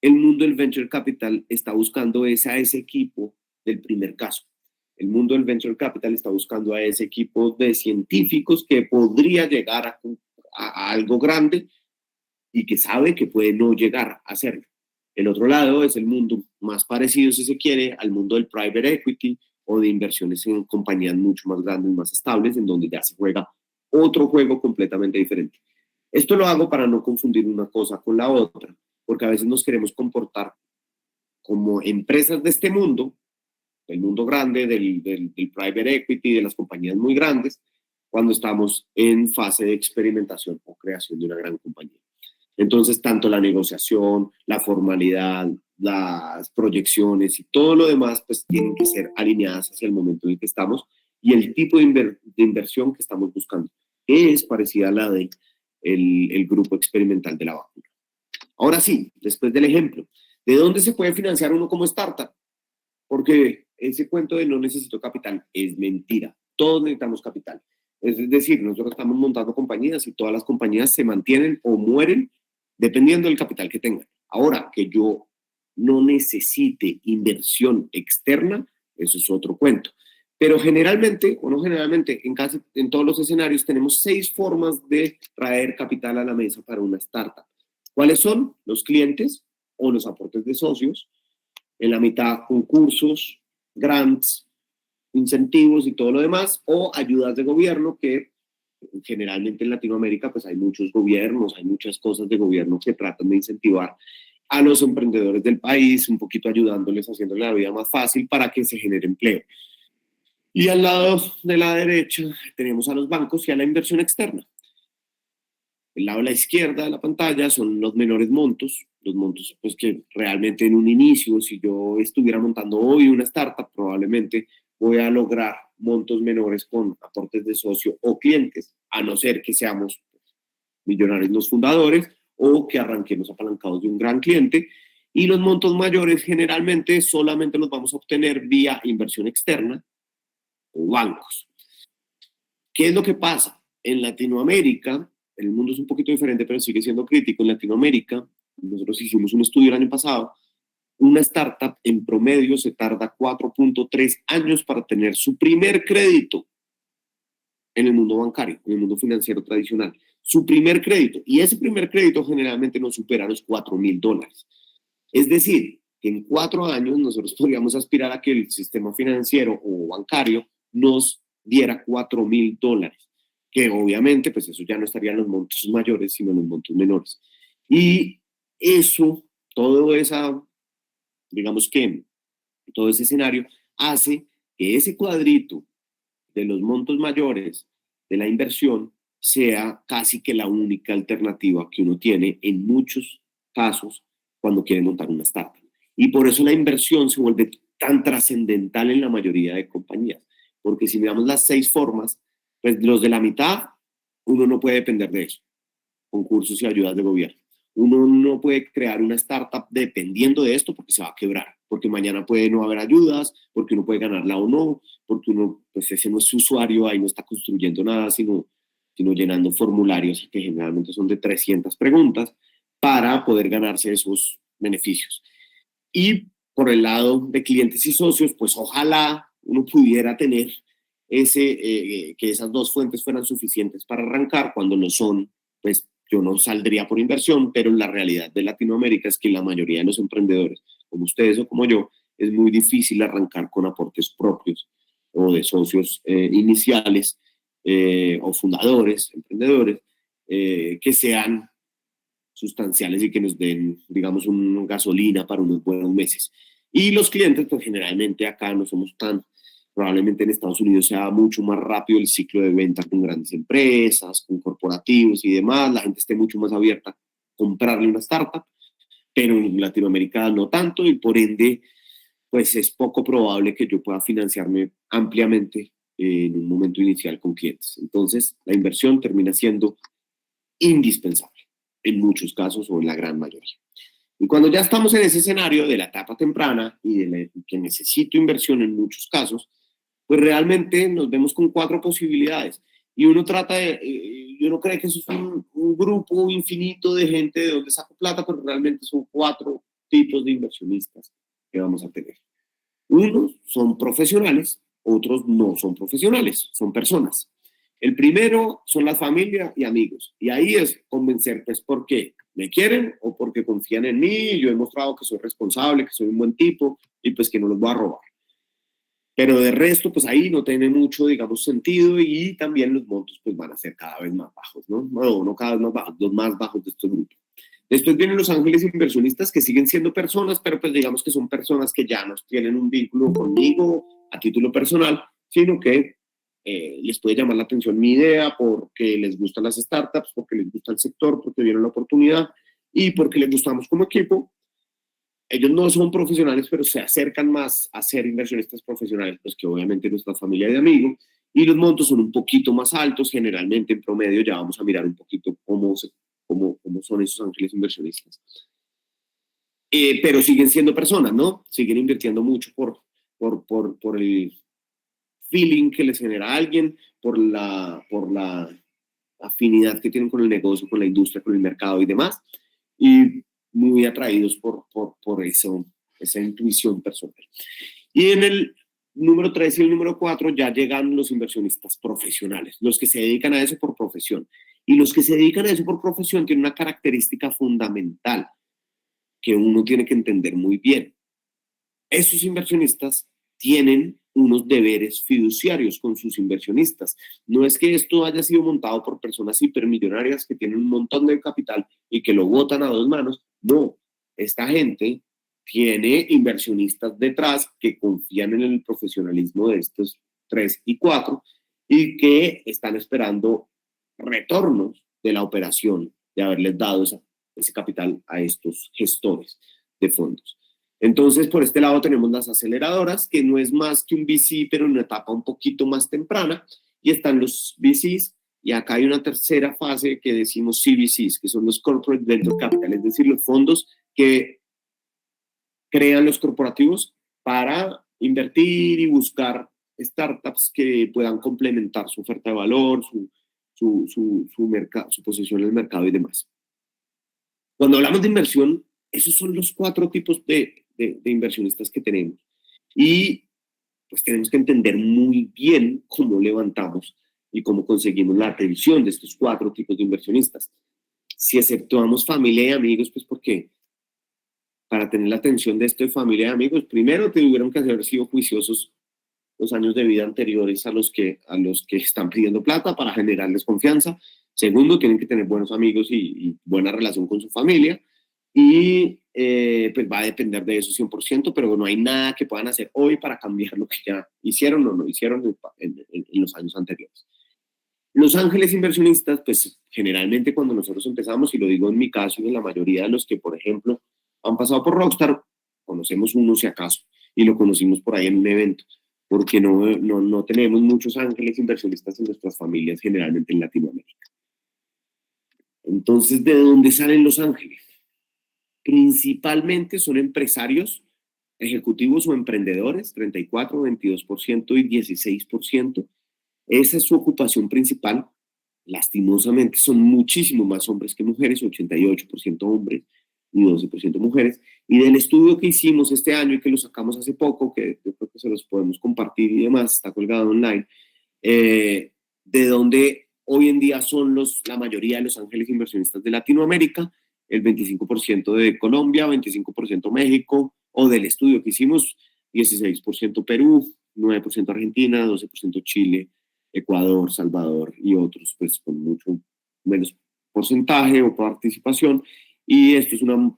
el mundo del venture capital está buscando a ese equipo del primer caso. El mundo del venture capital está buscando a ese equipo de científicos que podría llegar a algo grande y que sabe que puede no llegar a hacerlo. El otro lado es el mundo más parecido, si se quiere, al mundo del private equity o de inversiones en compañías mucho más grandes, más estables, en donde ya se juega otro juego completamente diferente. Esto lo hago para no confundir una cosa con la otra, porque a veces nos queremos comportar como empresas de este mundo, del mundo grande, del private equity, de las compañías muy grandes, cuando estamos en fase de experimentación o creación de una gran compañía. Entonces, tanto la negociación, la formalidad, las proyecciones y todo lo demás, pues tienen que ser alineadas hacia el momento en el que estamos y el tipo de inversión que estamos buscando, que es parecida a la de el grupo experimental de la vacuna. Ahora sí, después del ejemplo, ¿de dónde se puede financiar uno como startup? Porque ese cuento de no necesito capital es mentira. Todos necesitamos capital. Es decir, nosotros estamos montando compañías y todas las compañías se mantienen o mueren dependiendo del capital que tengan. Ahora, que yo no necesite inversión externa, eso es otro cuento. Pero generalmente, o no generalmente, en todos los escenarios tenemos 6 formas de traer capital a la mesa para una startup. ¿Cuáles son? Los clientes o los aportes de socios. En la mitad, concursos, grants, incentivos y todo lo demás, o ayudas de gobierno, que generalmente en Latinoamérica pues hay muchos gobiernos, hay muchas cosas de gobierno que tratan de incentivar a los emprendedores del país, un poquito ayudándoles, haciéndole la vida más fácil para que se genere empleo. Y al lado de la derecha tenemos a los bancos y a la inversión externa. El lado de la izquierda de la pantalla son los menores montos, los montos pues que realmente en un inicio, si yo estuviera montando hoy una startup, probablemente voy a lograr montos menores con aportes de socio o clientes, a no ser que seamos millonarios los fundadores o que arranquemos apalancados de un gran cliente. Y los montos mayores generalmente solamente los vamos a obtener vía inversión externa o bancos. ¿Qué es lo que pasa? En Latinoamérica, el mundo es un poquito diferente, pero sigue siendo crítico. En Latinoamérica, nosotros hicimos un estudio el año pasado, una startup en promedio se tarda 4.3 años para tener su primer crédito en el mundo bancario, en el mundo financiero tradicional. Su primer crédito. Y ese primer crédito generalmente no supera los $4,000. Es decir, que en 4 años nosotros podríamos aspirar a que el sistema financiero o bancario nos diera $4,000, que obviamente pues eso ya no estaría en los montos mayores, sino en los montos menores. Y eso, digamos que todo ese escenario hace que ese cuadrito de los montos mayores de la inversión sea casi que la única alternativa que uno tiene en muchos casos cuando quiere montar una startup. Y por eso la inversión se vuelve tan trascendental en la mayoría de compañías. Porque si miramos las 6 formas, pues los de la mitad, uno no puede depender de eso. Concursos y ayudas de gobierno. Uno no puede crear una startup dependiendo de esto porque se va a quebrar. Porque mañana puede no haber ayudas, porque uno puede ganarla o no, porque uno, pues ese no es su usuario, ahí no está construyendo nada, sino llenando formularios que generalmente son de 300 preguntas para poder ganarse esos beneficios. Y por el lado de clientes y socios, pues ojalá uno pudiera tener que esas 2 fuentes fueran suficientes para arrancar. Cuando no son, pues yo no saldría por inversión, pero la realidad de Latinoamérica es que la mayoría de los emprendedores, como ustedes o como yo, es muy difícil arrancar con aportes propios o de socios iniciales o fundadores, emprendedores, que sean sustanciales y que nos den, digamos, una gasolina para unos buenos meses. Y los clientes, pues generalmente acá no somos tan, probablemente en Estados Unidos sea mucho más rápido el ciclo de venta con grandes empresas, con corporativos y demás, la gente esté mucho más abierta a comprarle una startup, pero en Latinoamérica no tanto y por ende, pues es poco probable que yo pueda financiarme ampliamente en un momento inicial con clientes. Entonces, la inversión termina siendo indispensable en muchos casos o en la gran mayoría. Y cuando ya estamos en ese escenario de la etapa temprana y que necesito inversión en muchos casos, pues realmente nos vemos con 4 posibilidades. Y uno uno cree que eso es un grupo infinito de gente de donde saco plata, pero realmente son 4 tipos de inversionistas que vamos a tener. Unos son profesionales, otros no son profesionales, son personas. El primero son la familia y amigos. Y ahí es convencer, pues, porque me quieren o porque confían en mí. Yo he mostrado que soy responsable, que soy un buen tipo y pues que no los voy a robar. Pero de resto, pues ahí no tiene mucho, digamos, sentido y también los montos pues van a ser cada vez más bajos, ¿no? No cada vez más bajos, los más bajos de estos grupos. Después vienen los ángeles inversionistas que siguen siendo personas, pero pues digamos que son personas que ya no tienen un vínculo conmigo a título personal, sino que les puede llamar la atención mi idea porque les gustan las startups, porque les gusta el sector, porque vieron la oportunidad y porque les gustamos como equipo. Ellos no son profesionales, pero se acercan más a ser inversionistas profesionales, pues que obviamente nuestra familia y amigos, y los montos son un poquito más altos, generalmente en promedio ya vamos a mirar un poquito cómo son esos ángeles inversionistas. Pero siguen siendo personas, ¿no? Siguen invirtiendo mucho por el feeling que les genera a alguien, por la afinidad que tienen con el negocio, con la industria, con el mercado y demás, y muy atraídos por eso, esa intuición personal. Y en el número 3 y el número 4 ya llegan los inversionistas profesionales, los que se dedican a eso por profesión. Y los que se dedican a eso por profesión tienen una característica fundamental que uno tiene que entender muy bien. Estos inversionistas tienen unos deberes fiduciarios con sus inversionistas. No es que esto haya sido montado por personas hipermillonarias que tienen un montón de capital y que lo botan a dos manos. No, esta gente tiene inversionistas detrás que confían en el profesionalismo de estos 3 y 4 y que están esperando retornos de la operación de haberles dado ese capital a estos gestores de fondos. Entonces, por este lado tenemos las aceleradoras, que no es más que un VC, pero en una etapa un poquito más temprana, y están los VCs, y acá hay una tercera fase que decimos CVCs, que son los Corporate Venture Capital, es decir, los fondos que crean los corporativos para invertir y buscar startups que puedan complementar su oferta de valor, su posición en el mercado y demás. Cuando hablamos de inversión, esos son los 4 tipos de inversionistas que tenemos. Y pues tenemos que entender muy bien cómo levantamos y cómo conseguimos la atención de estos 4 tipos de inversionistas. Si exceptuamos familia y amigos, pues porque para tener la atención de esto de familia y amigos, primero tuvieron que haber sido juiciosos los años de vida anteriores a los que están pidiendo plata para generarles confianza. Segundo, tienen que tener buenos amigos y buena relación con su familia. Y pues va a depender de eso 100%, pero no hay nada que puedan hacer hoy para cambiar lo que ya hicieron o no hicieron en los años anteriores. Los ángeles inversionistas, pues generalmente cuando nosotros empezamos, y lo digo en mi caso y en la mayoría de los que, por ejemplo, han pasado por Rockstar, conocemos uno si acaso, y lo conocimos por ahí en un evento, porque no tenemos muchos ángeles inversionistas en nuestras familias, generalmente en Latinoamérica. Entonces, ¿de dónde salen los ángeles? Principalmente son empresarios, ejecutivos o emprendedores, 34%, 22% y 16%. Esa es su ocupación principal. Lastimosamente son muchísimo más hombres que mujeres, 88% hombres y 12% mujeres. Y del estudio que hicimos este año y que lo sacamos hace poco, que yo creo que se los podemos compartir y demás, está colgado online, de donde hoy en día son la mayoría de los ángeles inversionistas de Latinoamérica, el 25% de Colombia, 25% México, o del estudio que hicimos, 16% Perú, 9% Argentina, 12% Chile, Ecuador, Salvador y otros, pues con mucho menos porcentaje o participación. Y esto es un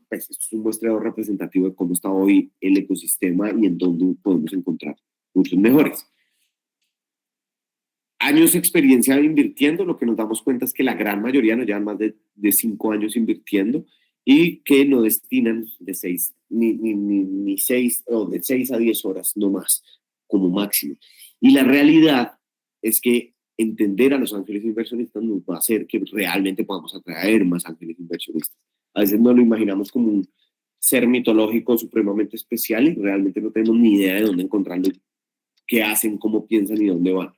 muestreo representativo de cómo está hoy el ecosistema y en dónde podemos encontrar muchos mejores. Años de experiencia invirtiendo, lo que nos damos cuenta es que la gran mayoría nos llevan más de 5 años invirtiendo y que no destinan de 6 o de 6 a 10 horas, no más, como máximo. Y la realidad es que entender a los ángeles inversionistas nos va a hacer que realmente podamos atraer más ángeles inversionistas. A veces no lo imaginamos como un ser mitológico supremamente especial y realmente no tenemos ni idea de dónde encontrarlo, qué hacen, cómo piensan y dónde van.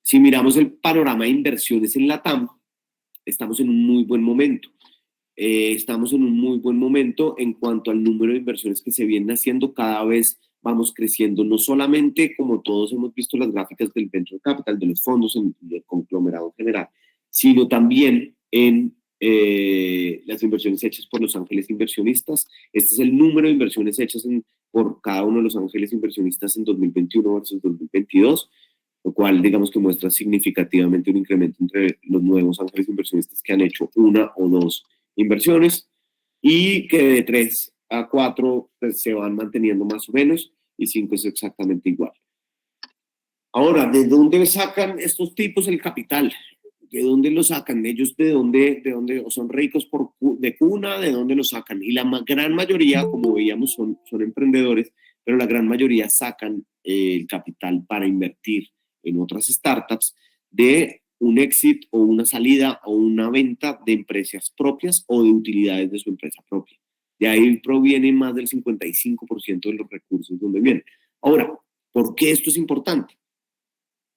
Si miramos el panorama de inversiones en LATAM, estamos en un muy buen momento. Estamos en un muy buen momento en cuanto al número de inversiones que se vienen haciendo. Cada vez vamos creciendo, no solamente como todos hemos visto las gráficas del Venture Capital, de los fondos, del conglomerado en general, sino también en las inversiones hechas por los ángeles inversionistas. Este es el número de inversiones hechas por cada uno de los ángeles inversionistas en 2021 versus 2022. Lo cual, digamos que muestra significativamente un incremento entre los nuevos ángeles inversionistas que han hecho 1 o 2 inversiones y que de 3 a 4 pues, se van manteniendo más o menos y 5 es exactamente igual. Ahora, ¿de dónde sacan estos tipos el capital? ¿De dónde lo sacan? ¿Ellos de dónde o son ricos de cuna? ¿De dónde lo sacan? Y la gran mayoría, como veíamos, son emprendedores, pero la gran mayoría sacan el capital para invertir en otras startups de un exit o una salida o una venta de empresas propias o de utilidades de su empresa propia. De ahí proviene más del 55% de los recursos donde vienen. Ahora, ¿por qué esto es importante?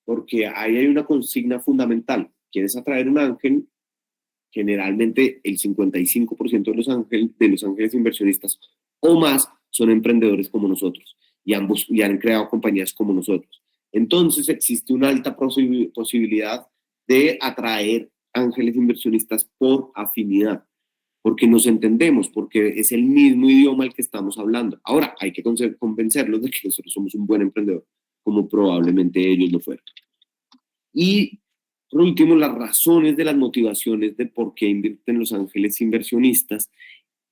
Porque ahí hay una consigna fundamental. ¿Quieres atraer un ángel? Generalmente el 55% de los ángeles inversionistas o más son emprendedores como nosotros. y han creado compañías como nosotros. Entonces existe una alta posibilidad de atraer ángeles inversionistas por afinidad, porque nos entendemos, porque es el mismo idioma el que estamos hablando. Ahora, hay que convencerlos de que nosotros somos un buen emprendedor, como probablemente ellos lo fueron. Y, por último, las razones de las motivaciones de por qué invierten los ángeles inversionistas.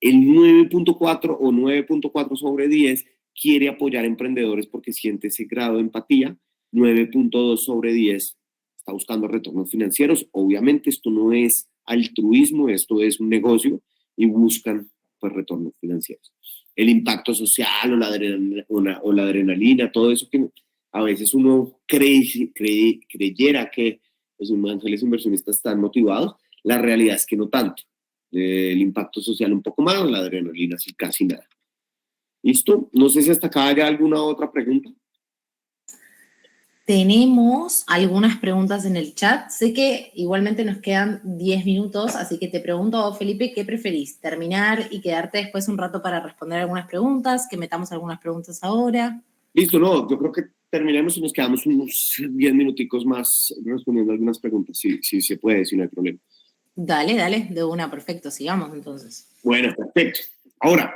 El 9.4 o 9.4 sobre 10 quiere apoyar a emprendedores porque siente ese grado de empatía. 9.2 sobre 10 está buscando retornos financieros. Obviamente esto no es altruismo, esto es un negocio y buscan pues retornos financieros. El impacto social o la adrenalina, todo eso que a veces uno creyera que los ángeles inversionistas están motivados, la realidad es que no tanto. El impacto social un poco más, la adrenalina sí casi nada. ¿Listo? No sé si hasta acá hay alguna otra pregunta. Tenemos algunas preguntas en el chat. Sé que igualmente nos quedan 10 minutos, así que te pregunto, Felipe, ¿qué preferís? ¿Terminar y quedarte después un rato para responder algunas preguntas? ¿Que metamos algunas preguntas ahora? Listo, no, yo creo que terminemos y nos quedamos unos 10 minuticos más respondiendo algunas preguntas, si se puede, si no hay problema. Dale, dale, de una, perfecto, sigamos entonces. Bueno, perfecto. Ahora,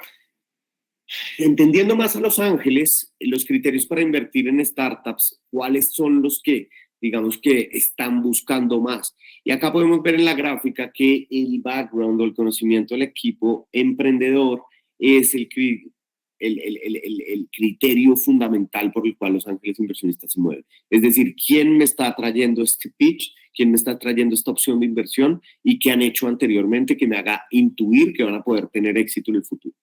entendiendo más a Los Ángeles, los criterios para invertir en startups, ¿cuáles son los que, digamos, que están buscando más? Y acá podemos ver en la gráfica que el background o el conocimiento del equipo emprendedor es el criterio fundamental por el cual los ángeles inversionistas se mueven. Es decir, ¿quién me está trayendo este pitch? ¿Quién me está trayendo esta opción de inversión? ¿Y qué han hecho anteriormente que me haga intuir que van a poder tener éxito en el futuro?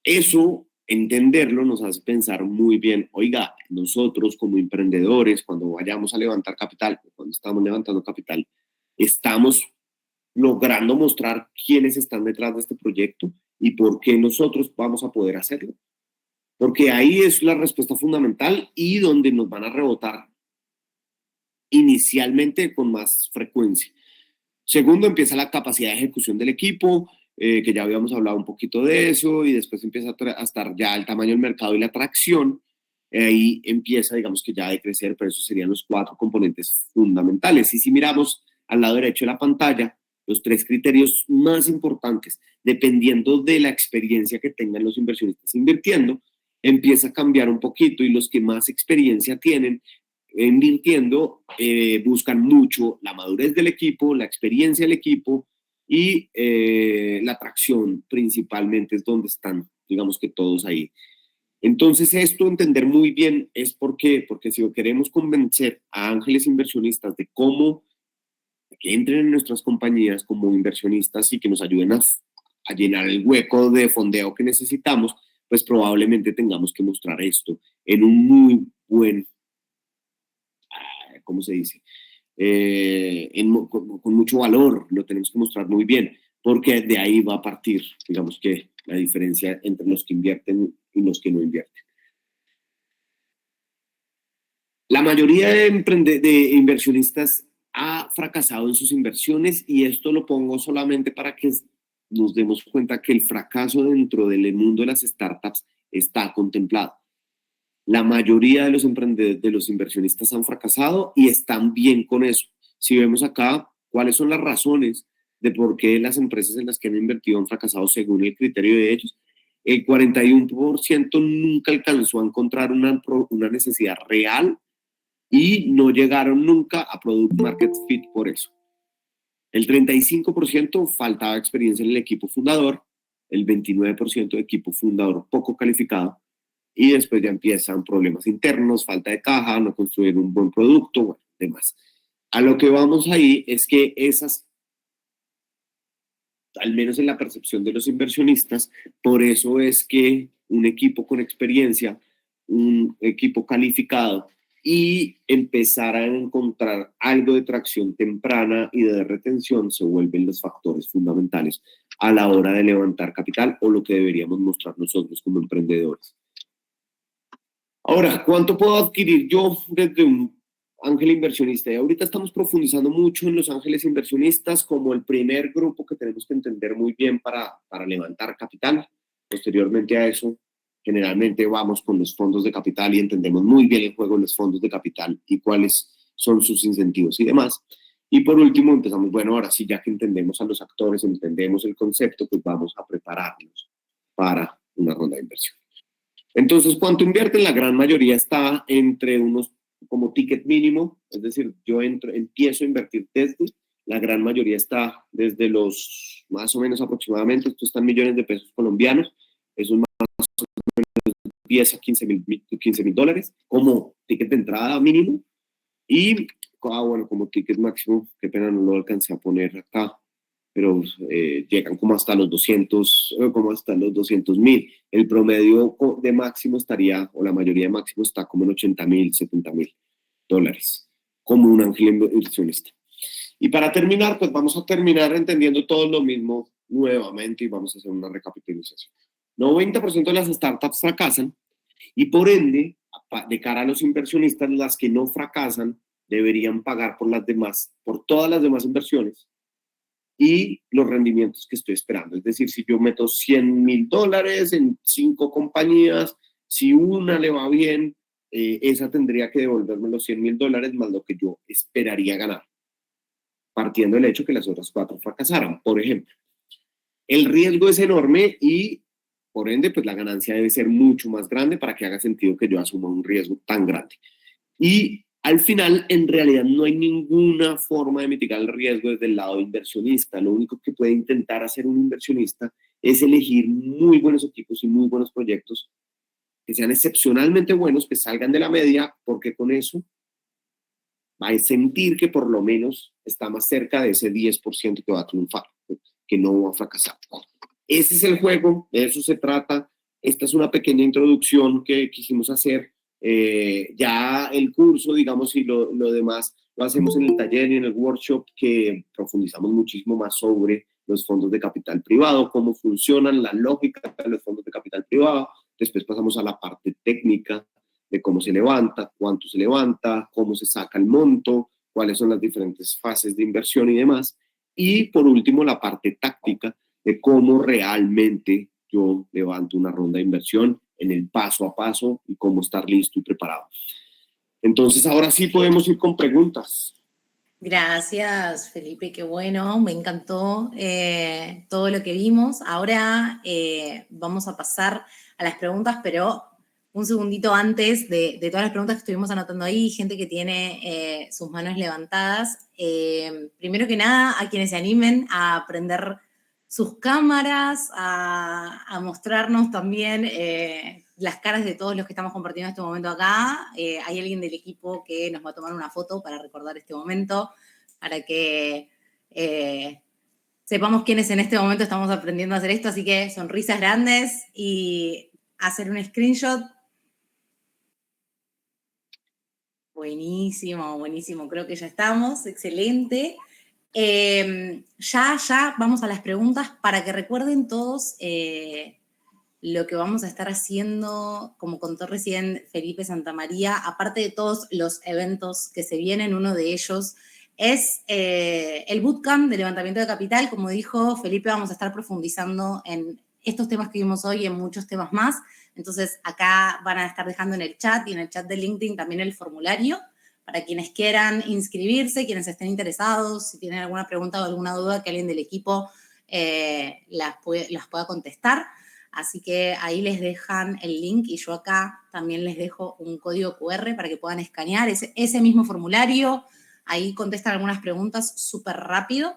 Eso, entenderlo, nos hace pensar muy bien, oiga, nosotros como emprendedores, cuando vayamos a levantar capital, cuando estamos levantando capital, estamos logrando mostrar quiénes están detrás de este proyecto y por qué nosotros vamos a poder hacerlo. Porque ahí es la respuesta fundamental y donde nos van a rebotar inicialmente con más frecuencia. Segundo, empieza la capacidad de ejecución del equipo, que ya habíamos hablado un poquito de eso, y después empieza a estar ya el tamaño del mercado y la atracción. Ahí empieza, digamos que ya a crecer, pero esos serían los 4 componentes fundamentales. Y si miramos al lado derecho de la pantalla, los 3 criterios más importantes, dependiendo de la experiencia que tengan los inversionistas invirtiendo, empieza a cambiar un poquito, y los que más experiencia tienen invirtiendo buscan mucho la madurez del equipo, la experiencia del equipo y la atracción principalmente es donde están, digamos que todos ahí. Entonces esto entender muy bien es porque si queremos convencer a ángeles inversionistas de cómo que entren en nuestras compañías como inversionistas y que nos ayuden a llenar el hueco de fondeo que necesitamos, pues probablemente tengamos que mostrar esto en un muy buen, ¿cómo se dice? Con mucho valor, lo tenemos que mostrar muy bien, porque de ahí va a partir, digamos que la diferencia entre los que invierten y los que no invierten. La mayoría de inversionistas ha fracasado en sus inversiones, y esto lo pongo solamente para que nos demos cuenta que el fracaso dentro del mundo de las startups está contemplado. La mayoría de los inversionistas han fracasado y están bien con eso. Si vemos acá cuáles son las razones de por qué las empresas en las que han invertido han fracasado según el criterio de ellos, el 41% nunca alcanzó a encontrar una necesidad real y no llegaron nunca a Product Market Fit por eso. El 35% faltaba experiencia en el equipo fundador, el 29% de equipo fundador poco calificado, y después ya empiezan problemas internos, falta de caja, no construir un buen producto, bueno, demás. A lo que vamos ahí es que esas, al menos en la percepción de los inversionistas, por eso es que un equipo con experiencia, un equipo calificado y empezar a encontrar algo de tracción temprana y de retención se vuelven los factores fundamentales a la hora de levantar capital, o lo que deberíamos mostrar nosotros como emprendedores. Ahora, ¿cuánto puedo adquirir yo desde un ángel inversionista? Y ahorita estamos profundizando mucho en los ángeles inversionistas como el primer grupo que tenemos que entender muy bien para levantar capital. Posteriormente a eso generalmente vamos con los fondos de capital y entendemos muy bien el juego de los fondos de capital y cuáles son sus incentivos y demás. Y por último empezamos, bueno, ahora sí, ya que entendemos a los actores, entendemos el concepto, pues vamos a prepararnos para una ronda de inversión. Entonces, ¿cuánto invierten? La gran mayoría está entre unos como ticket mínimo, es decir, yo empiezo a invertir desde, la gran mayoría está desde los más o menos aproximadamente, esto está en millones de pesos colombianos, eso es más o menos 10 a 15 mil dólares como ticket de entrada mínimo y, bueno, como ticket máximo, qué pena no lo alcancé a poner acá, pero llegan como hasta los 200.000. El promedio de máximo estaría, o la mayoría de máximo está como en 80.000, 70.000 dólares, como un ángel inversionista. Y para terminar, pues vamos a terminar entendiendo todo lo mismo nuevamente y vamos a hacer una recapitulación. 90% de las startups fracasan y por ende, de cara a los inversionistas, las que no fracasan deberían pagar por las demás, por todas las demás inversiones y los rendimientos que estoy esperando. Es decir, si yo meto $100.000 en 5 compañías, si una le va bien, esa tendría que devolverme los $100.000 más lo que yo esperaría ganar, partiendo del hecho que las otras 4 fracasaran, por ejemplo. El riesgo es enorme y, por ende, pues la ganancia debe ser mucho más grande para que haga sentido que yo asuma un riesgo tan grande. Y al final, en realidad, no hay ninguna forma de mitigar el riesgo desde el lado inversionista. Lo único que puede intentar hacer un inversionista es elegir muy buenos equipos y muy buenos proyectos que sean excepcionalmente buenos, que salgan de la media, porque con eso va a sentir que por lo menos está más cerca de ese 10% que va a triunfar, que no va a fracasar. Ese es el juego, de eso se trata. Esta es una pequeña introducción que quisimos hacer. Ya el curso, digamos, y lo demás lo hacemos en el taller y en el workshop, que profundizamos muchísimo más sobre los fondos de capital privado, cómo funcionan, la lógica de los fondos de capital privado. Después pasamos a la parte técnica de cómo se levanta, cuánto se levanta, cómo se saca el monto, cuáles son las diferentes fases de inversión y demás. Y por último, la parte táctica de cómo realmente yo levanto una ronda de inversión en el paso a paso y cómo estar listo y preparado. Entonces, ahora sí podemos ir con preguntas. Gracias, Felipe, qué bueno, me encantó todo lo que vimos. Ahora vamos a pasar a las preguntas, pero un segundito antes de todas las preguntas que estuvimos anotando ahí, gente que tiene sus manos levantadas. Primero que nada, a quienes se animen a prender sus cámaras, a mostrarnos también las caras de todos los que estamos compartiendo en este momento acá. Hay alguien del equipo que nos va a tomar una foto para recordar este momento, para que sepamos quiénes en este momento estamos aprendiendo a hacer esto, así que sonrisas grandes y hacer un screenshot. Buenísimo, buenísimo, creo que ya estamos, excelente. Ya vamos a las preguntas para que recuerden todos lo que vamos a estar haciendo, como contó recién Felipe Santamaría, aparte de todos los eventos que se vienen, uno de ellos es el bootcamp de levantamiento de capital. Como dijo Felipe, vamos a estar profundizando en estos temas que vimos hoy y en muchos temas más. Entonces acá van a estar dejando en el chat y en el chat de LinkedIn también el formulario para quienes quieran inscribirse, quienes estén interesados, si tienen alguna pregunta o alguna duda, que alguien del equipo las pueda contestar. Así que ahí les dejan el link y yo acá también les dejo un código QR para que puedan escanear ese mismo formulario. Ahí contestan algunas preguntas súper rápido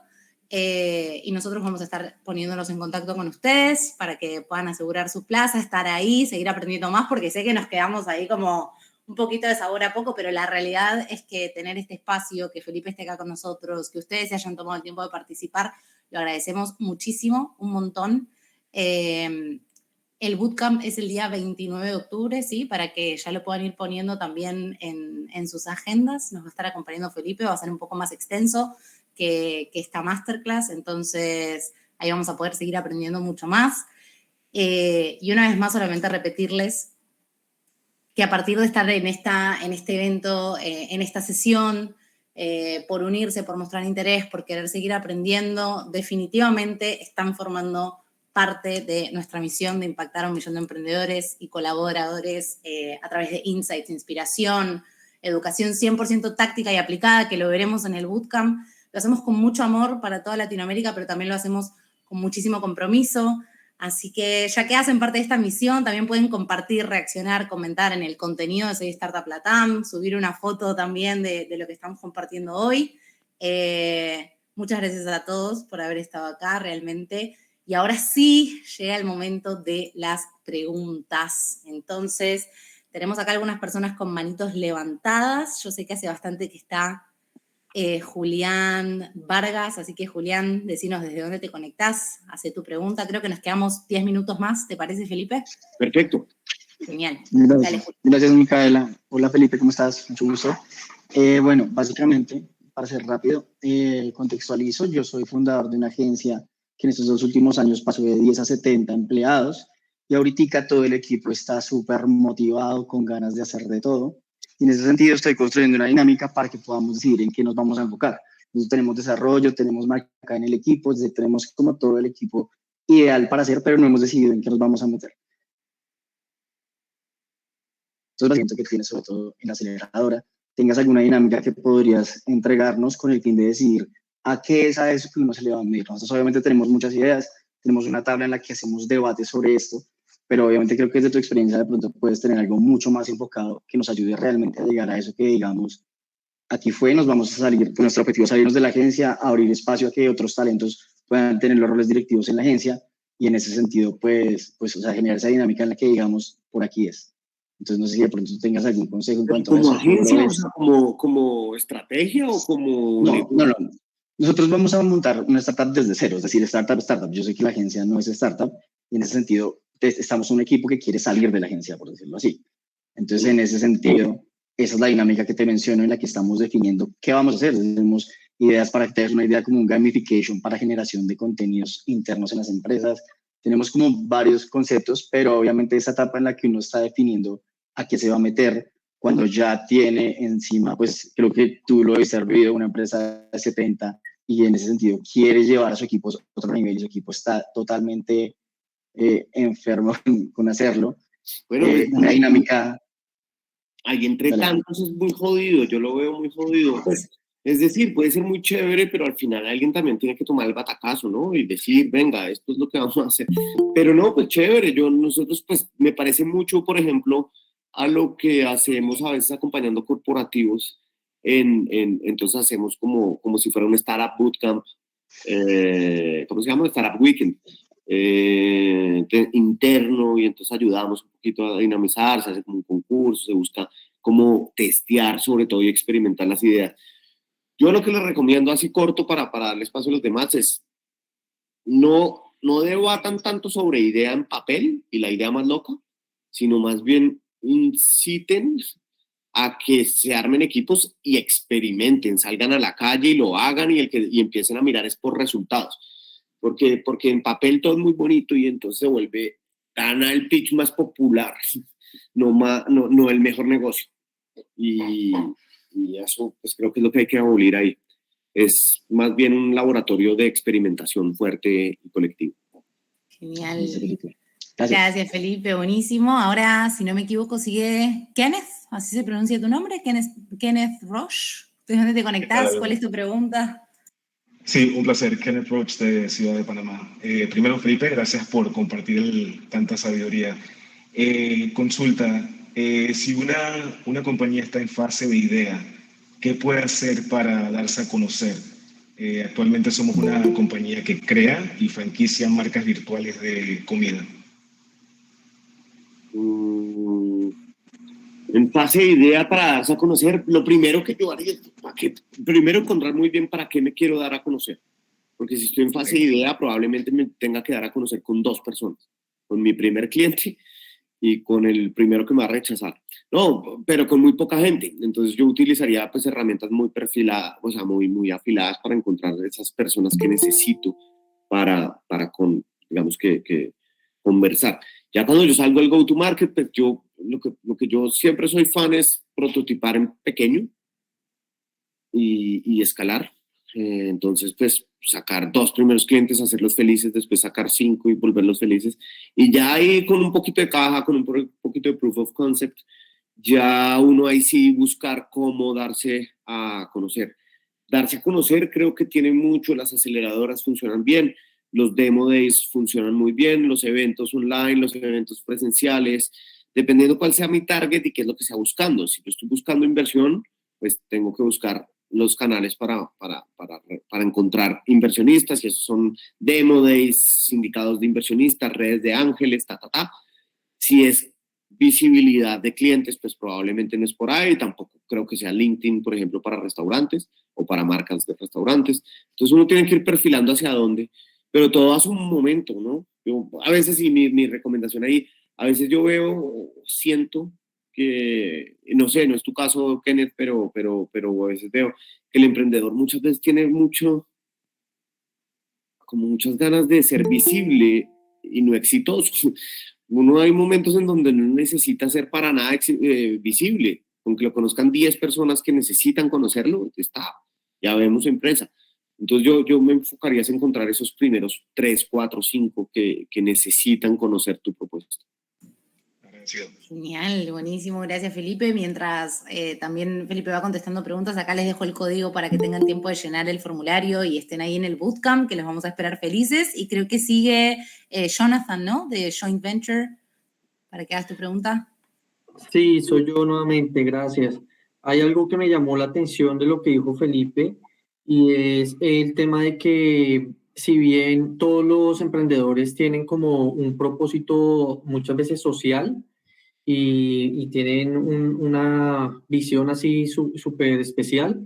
y nosotros vamos a estar poniéndonos en contacto con ustedes para que puedan asegurar su plaza, estar ahí, seguir aprendiendo más, porque sé que nos quedamos ahí como un poquito de sabor a poco, pero la realidad es que tener este espacio, que Felipe esté acá con nosotros, que ustedes se hayan tomado el tiempo de participar, lo agradecemos muchísimo, un montón. El bootcamp es el día 29 de octubre, ¿sí? Para que ya lo puedan ir poniendo también en sus agendas. Nos va a estar acompañando Felipe, va a ser un poco más extenso que esta masterclass, entonces ahí vamos a poder seguir aprendiendo mucho más. Y una vez más, solamente repetirles que a partir de estar en este evento, en esta sesión, por unirse, por mostrar interés, por querer seguir aprendiendo, definitivamente están formando parte de nuestra misión de impactar a 1 millón de emprendedores y colaboradores a través de insights, inspiración, educación 100% táctica y aplicada, que lo veremos en el bootcamp. Lo hacemos con mucho amor para toda Latinoamérica, pero también lo hacemos con muchísimo compromiso. Así que ya que hacen parte de esta misión, también pueden compartir, reaccionar, comentar en el contenido de Soy Startup Latam, subir una foto también de lo que estamos compartiendo hoy. Muchas gracias a todos por haber estado acá realmente. Y ahora sí llega el momento de las preguntas. Entonces, tenemos acá algunas personas con manitos levantadas. Yo sé que hace bastante que está Julián Vargas, así que Julián, decinos desde dónde te conectás, hace tu pregunta. Creo que nos quedamos 10 minutos más, ¿te parece, Felipe? Perfecto. Genial. Gracias, gracias Micaela. Hola Felipe, ¿cómo estás? Mucho gusto. Bueno, básicamente, para ser rápido, contextualizo, yo soy fundador de una agencia que en estos 2 últimos años pasó de 10 a 70 empleados y ahorita todo el equipo está súper motivado, con ganas de hacer de todo. Y en ese sentido estoy construyendo una dinámica para que podamos decidir en qué nos vamos a enfocar. Nosotros tenemos desarrollo, tenemos marca en el equipo, tenemos como todo el equipo ideal para hacer, pero no hemos decidido en qué nos vamos a meter. Entonces, siento que tienes, sobre todo en la aceleradora, tengas alguna dinámica que podrías entregarnos con el fin de decidir a qué es a eso que uno se le va a medir. Nosotros obviamente tenemos muchas ideas, tenemos una tabla en la que hacemos debates sobre esto, pero obviamente creo que desde tu experiencia de pronto puedes tener algo mucho más enfocado que nos ayude realmente a llegar a eso que digamos, aquí fue, nos vamos a salir, pues nuestro objetivo es salirnos de la agencia, abrir espacio a que otros talentos puedan tener los roles directivos en la agencia y en ese sentido pues o sea, generar esa dinámica en la que digamos, por aquí es. Entonces no sé si de pronto tengas algún consejo en cuanto a eso. ¿Como agencia, o sea, como estrategia o como...? No. Nosotros vamos a montar una startup desde cero, es decir, startup. Yo sé que la agencia no es startup y en ese sentido estamos un equipo que quiere salir de la agencia, por decirlo así. Entonces, en ese sentido, esa es la dinámica que te menciono en la que estamos definiendo qué vamos a hacer. Tenemos ideas para que te des una idea como un gamification para generación de contenidos internos en las empresas. Tenemos como varios conceptos, pero obviamente esa etapa en la que uno está definiendo a qué se va a meter cuando ya tiene encima, pues creo que tú lo has servido, una empresa de 70 y en ese sentido quiere llevar a su equipo a otro nivel y su equipo está totalmente enfermo con hacerlo. Bueno, una dinámica... Ahí entre tantos es muy jodido, yo lo veo muy jodido. Pues, es decir, puede ser muy chévere, pero al final alguien también tiene que tomar el batacazo, ¿no? Y decir, venga, esto es lo que vamos a hacer. Pero no, pues chévere, nosotros pues me parece mucho, por ejemplo, a lo que hacemos a veces acompañando corporativos, entonces hacemos como si fuera un Startup Bootcamp, ¿cómo se llama? Startup Weekend, interno, y entonces ayudamos un poquito a dinamizar, se hace como un concurso, se busca como testear sobre todo y experimentar las ideas. Yo lo que les recomiendo así corto para darles paso a los demás es no debatan tanto sobre idea en papel y la idea más loca, sino más bien inciten a que se armen equipos y experimenten, salgan a la calle y lo hagan y empiecen a mirar es por resultados. Porque en papel todo es muy bonito y entonces se vuelve, gana el pitch más popular, no el mejor negocio. Y eso pues creo que es lo que hay que abolir ahí. Es más bien un laboratorio de experimentación fuerte y colectivo. Genial. Gracias, Felipe, buenísimo. Ahora, si no me equivoco, sigue Kenneth, así se pronuncia tu nombre, Kenneth Roche. ¿De dónde te conectás? ¿Cuál es tu pregunta? Sí, un placer. Kenneth Roche de Ciudad de Panamá. Primero, Felipe, gracias por compartir tanta sabiduría. Consulta, si una compañía está en fase de idea, ¿qué puede hacer para darse a conocer? Actualmente somos una compañía que crea y franquicia marcas virtuales de comida. En fase de idea para darse a conocer, lo primero que yo haría es primero encontrar muy bien para qué me quiero dar a conocer. Porque si estoy en fase de idea, probablemente me tenga que dar a conocer con 2 personas. Con mi primer cliente y con el primero que me va a rechazar. No, pero con muy poca gente. Entonces yo utilizaría pues herramientas muy perfiladas, o sea, muy afiladas para encontrar esas personas que necesito para digamos que conversar. Ya cuando yo salgo al go-to-market, pues lo que yo siempre soy fan es prototipar en pequeño y escalar. Entonces, pues, sacar 2 primeros clientes, hacerlos felices, después sacar 5 y volverlos felices. Y ya ahí con un poquito de caja, con un poquito de proof of concept, ya uno ahí sí buscar cómo darse a conocer. Darse a conocer creo que tiene mucho, las aceleradoras funcionan bien, los demo days funcionan muy bien, los eventos online, los eventos presenciales, dependiendo cuál sea mi target y qué es lo que sea buscando. Si yo estoy buscando inversión, pues tengo que buscar los canales para encontrar inversionistas, y esos son demo days, sindicatos de inversionistas, redes de ángeles, Si es visibilidad de clientes, pues probablemente no es por ahí, tampoco creo que sea LinkedIn, por ejemplo, para restaurantes o para marcas de restaurantes. Entonces uno tiene que ir perfilando hacia dónde, pero todo a su momento, ¿no? Yo, a veces, y mi recomendación ahí, a veces yo veo, siento que, no sé, no es tu caso, Kenneth, pero a veces veo que el emprendedor muchas veces tiene como muchas ganas de ser visible y no exitoso. Uno hay momentos en donde no necesita ser para nada visible. Con que lo conozcan 10 personas que necesitan conocerlo, ya vemos empresa. Entonces yo me enfocaría en encontrar esos primeros 3, 4, 5 que necesitan conocer tu propuesta. Genial, buenísimo, gracias Felipe. Mientras también Felipe va contestando preguntas, acá les dejo el código para que tengan tiempo de llenar el formulario y estén ahí en el bootcamp, que los vamos a esperar felices. Y creo que sigue Jonathan, ¿no? De Joint Venture, para que hagas tu pregunta. Sí, soy yo nuevamente, gracias. Hay algo que me llamó la atención de lo que dijo Felipe y es el tema de que si bien todos los emprendedores tienen como un propósito muchas veces social y tienen una visión así súper especial,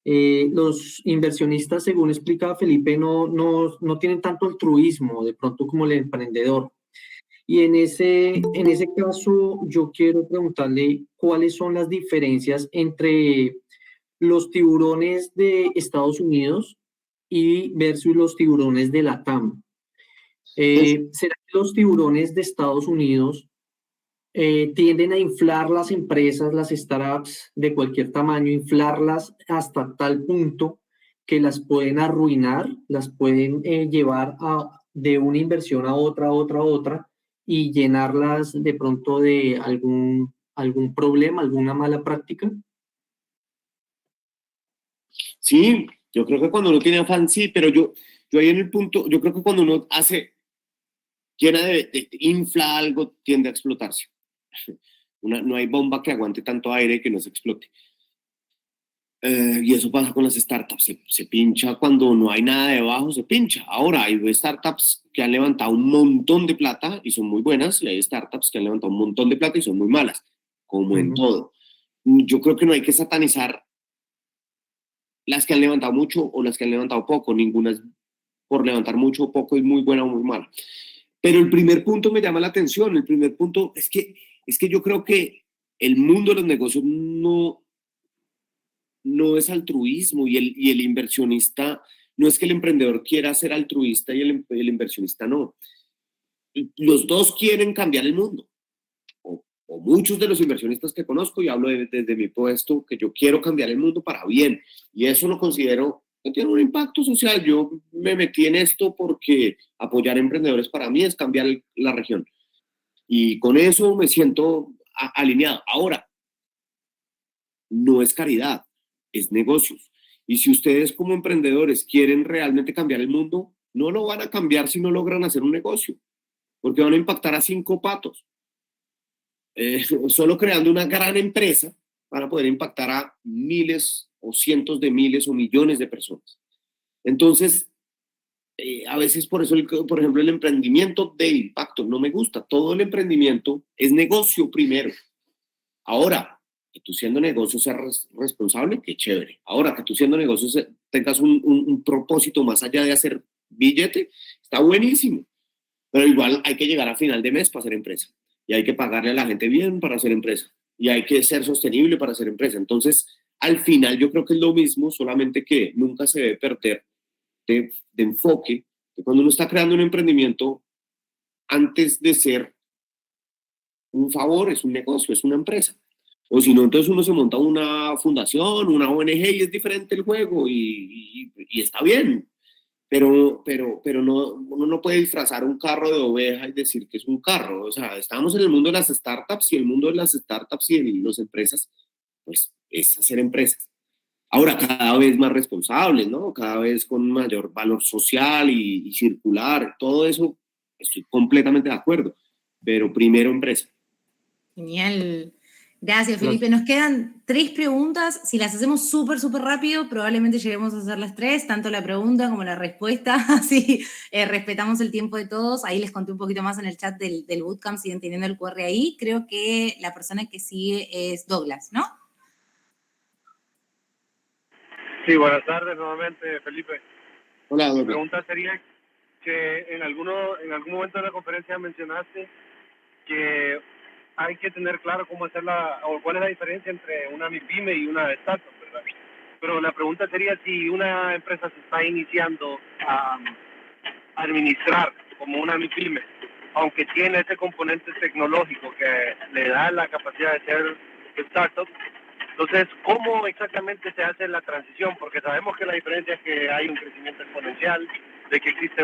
los inversionistas, según explicaba Felipe, no tienen tanto altruismo de pronto como el emprendedor. Y en ese caso, yo quiero preguntarle cuáles son las diferencias entre los tiburones de Estados Unidos y versus los tiburones de LATAM. ¿Será que los tiburones de Estados Unidos tienden a inflar las empresas, las startups de cualquier tamaño, inflarlas hasta tal punto que las pueden arruinar, las pueden llevar de una inversión a otra, y llenarlas de pronto de algún problema, alguna mala práctica? Sí, yo creo que cuando uno tiene afán, sí, pero yo ahí en el punto, yo creo que cuando uno llena infla algo, tiende a explotarse. No hay bomba que aguante tanto aire que no se explote. Y eso pasa con las startups, se pincha cuando no hay nada debajo, se pincha. Ahora hay startups que han levantado un montón de plata y son muy buenas, y hay startups que han levantado un montón de plata y son muy malas, como en todo. Yo creo que no hay que satanizar las que han levantado mucho o las que han levantado poco, ninguna es por levantar mucho o poco es muy buena o muy mala. Pero el primer punto me llama la atención, el primer punto es que yo creo que el mundo de los negocios no es altruismo, y el inversionista, no es que el emprendedor quiera ser altruista y el inversionista no. Los dos quieren cambiar el mundo, o muchos de los inversionistas que conozco, y hablo desde mi puesto, que yo quiero cambiar el mundo para bien, y eso lo considero que tiene un impacto social. Yo me metí en esto porque apoyar emprendedores para mí es cambiar la región, y con eso me siento alineado. Ahora, no es caridad, es negocios. Y si ustedes como emprendedores quieren realmente cambiar el mundo, no lo van a cambiar si no logran hacer un negocio, porque van a impactar a 5 patos. Solo creando una gran empresa van a poder impactar a miles o cientos de miles o millones de personas. Entonces, a veces por eso, por ejemplo, el emprendimiento de impacto no me gusta. Todo el emprendimiento es negocio primero. Ahora, que tú siendo negocio seas responsable, qué chévere. Ahora, que tú siendo negocio tengas un propósito más allá de hacer billete, está buenísimo. Pero igual hay que llegar a final de mes para hacer empresa. Y hay que pagarle a la gente bien para hacer empresa. Y hay que ser sostenible para hacer empresa. Entonces, al final yo creo que es lo mismo, solamente que nunca se debe perder de enfoque, que cuando uno está creando un emprendimiento, antes de ser un favor, es un negocio, es una empresa. O si no, entonces uno se monta una fundación, una ONG y es diferente el juego y está bien. Pero no, uno no puede disfrazar un carro de oveja y decir que es un carro. O sea, estamos en el mundo de las startups y el mundo de las startups y las empresas, pues es hacer empresas. Ahora, cada vez más responsables, ¿no? Cada vez con mayor valor social y circular. Todo eso estoy completamente de acuerdo. Pero primero empresa. Genial. Gracias, Felipe. Nos quedan 3 preguntas. Si las hacemos súper rápido, probablemente lleguemos a hacer las 3, tanto la pregunta como la respuesta. Así respetamos el tiempo de todos. Ahí les conté un poquito más en el chat del bootcamp, siguen teniendo el QR ahí. Creo que la persona que sigue es Douglas, ¿no? Sí, buenas tardes nuevamente, Felipe. Hola, Douglas. Mi pregunta sería que en algún momento de la conferencia mencionaste que hay que tener claro cómo hacerla o cuál es la diferencia entre una MIPYME y una startup, ¿verdad? Pero la pregunta sería si una empresa se está iniciando a administrar como una MIPYME, aunque tiene ese componente tecnológico que le da la capacidad de ser startup. Entonces, ¿cómo exactamente se hace la transición? Porque sabemos que la diferencia es que hay un crecimiento exponencial, de que existe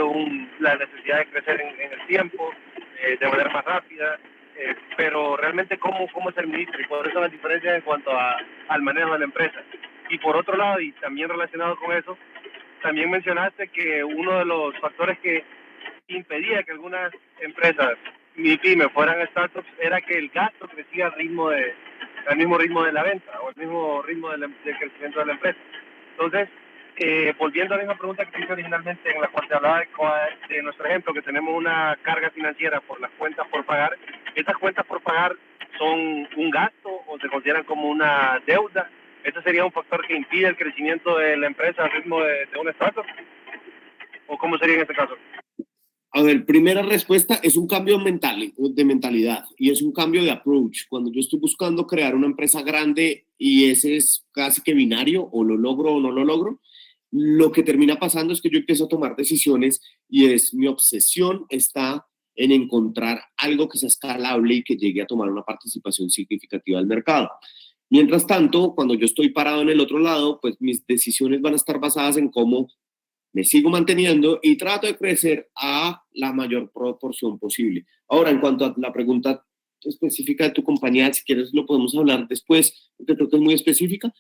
la necesidad de crecer en el tiempo, de manera más rápida, pero realmente ¿cómo se administra? Y por eso las diferencias en cuanto al manejo de la empresa. Y por otro lado, y también relacionado con eso, también mencionaste que uno de los factores que impedía que algunas empresas MIPYME fueran startups era que el gasto crecía al mismo ritmo de la venta o al mismo ritmo del crecimiento de la empresa. Entonces, volviendo a la misma pregunta que te hice originalmente, en la cual te hablaba de nuestro ejemplo, que tenemos una carga financiera por las cuentas por pagar, ¿estas cuentas por pagar son un gasto o se consideran como una deuda? ¿Este sería un factor que impide el crecimiento de la empresa al ritmo de una startup? ¿O cómo sería en este caso? A ver, primera respuesta es un cambio de mentalidad y es un cambio de approach. Cuando yo estoy buscando crear una empresa grande y ese es casi que binario, o lo logro o no lo logro, lo que termina pasando es que yo empiezo a tomar decisiones y mi obsesión está en encontrar algo que sea escalable y que llegue a tomar una participación significativa del mercado. Mientras tanto, cuando yo estoy parado en el otro lado, pues mis decisiones van a estar basadas en cómo me sigo manteniendo y trato de crecer a la mayor proporción posible. Ahora, en cuanto a la pregunta específica de tu compañía, si quieres lo podemos hablar después, porque creo que es muy específica,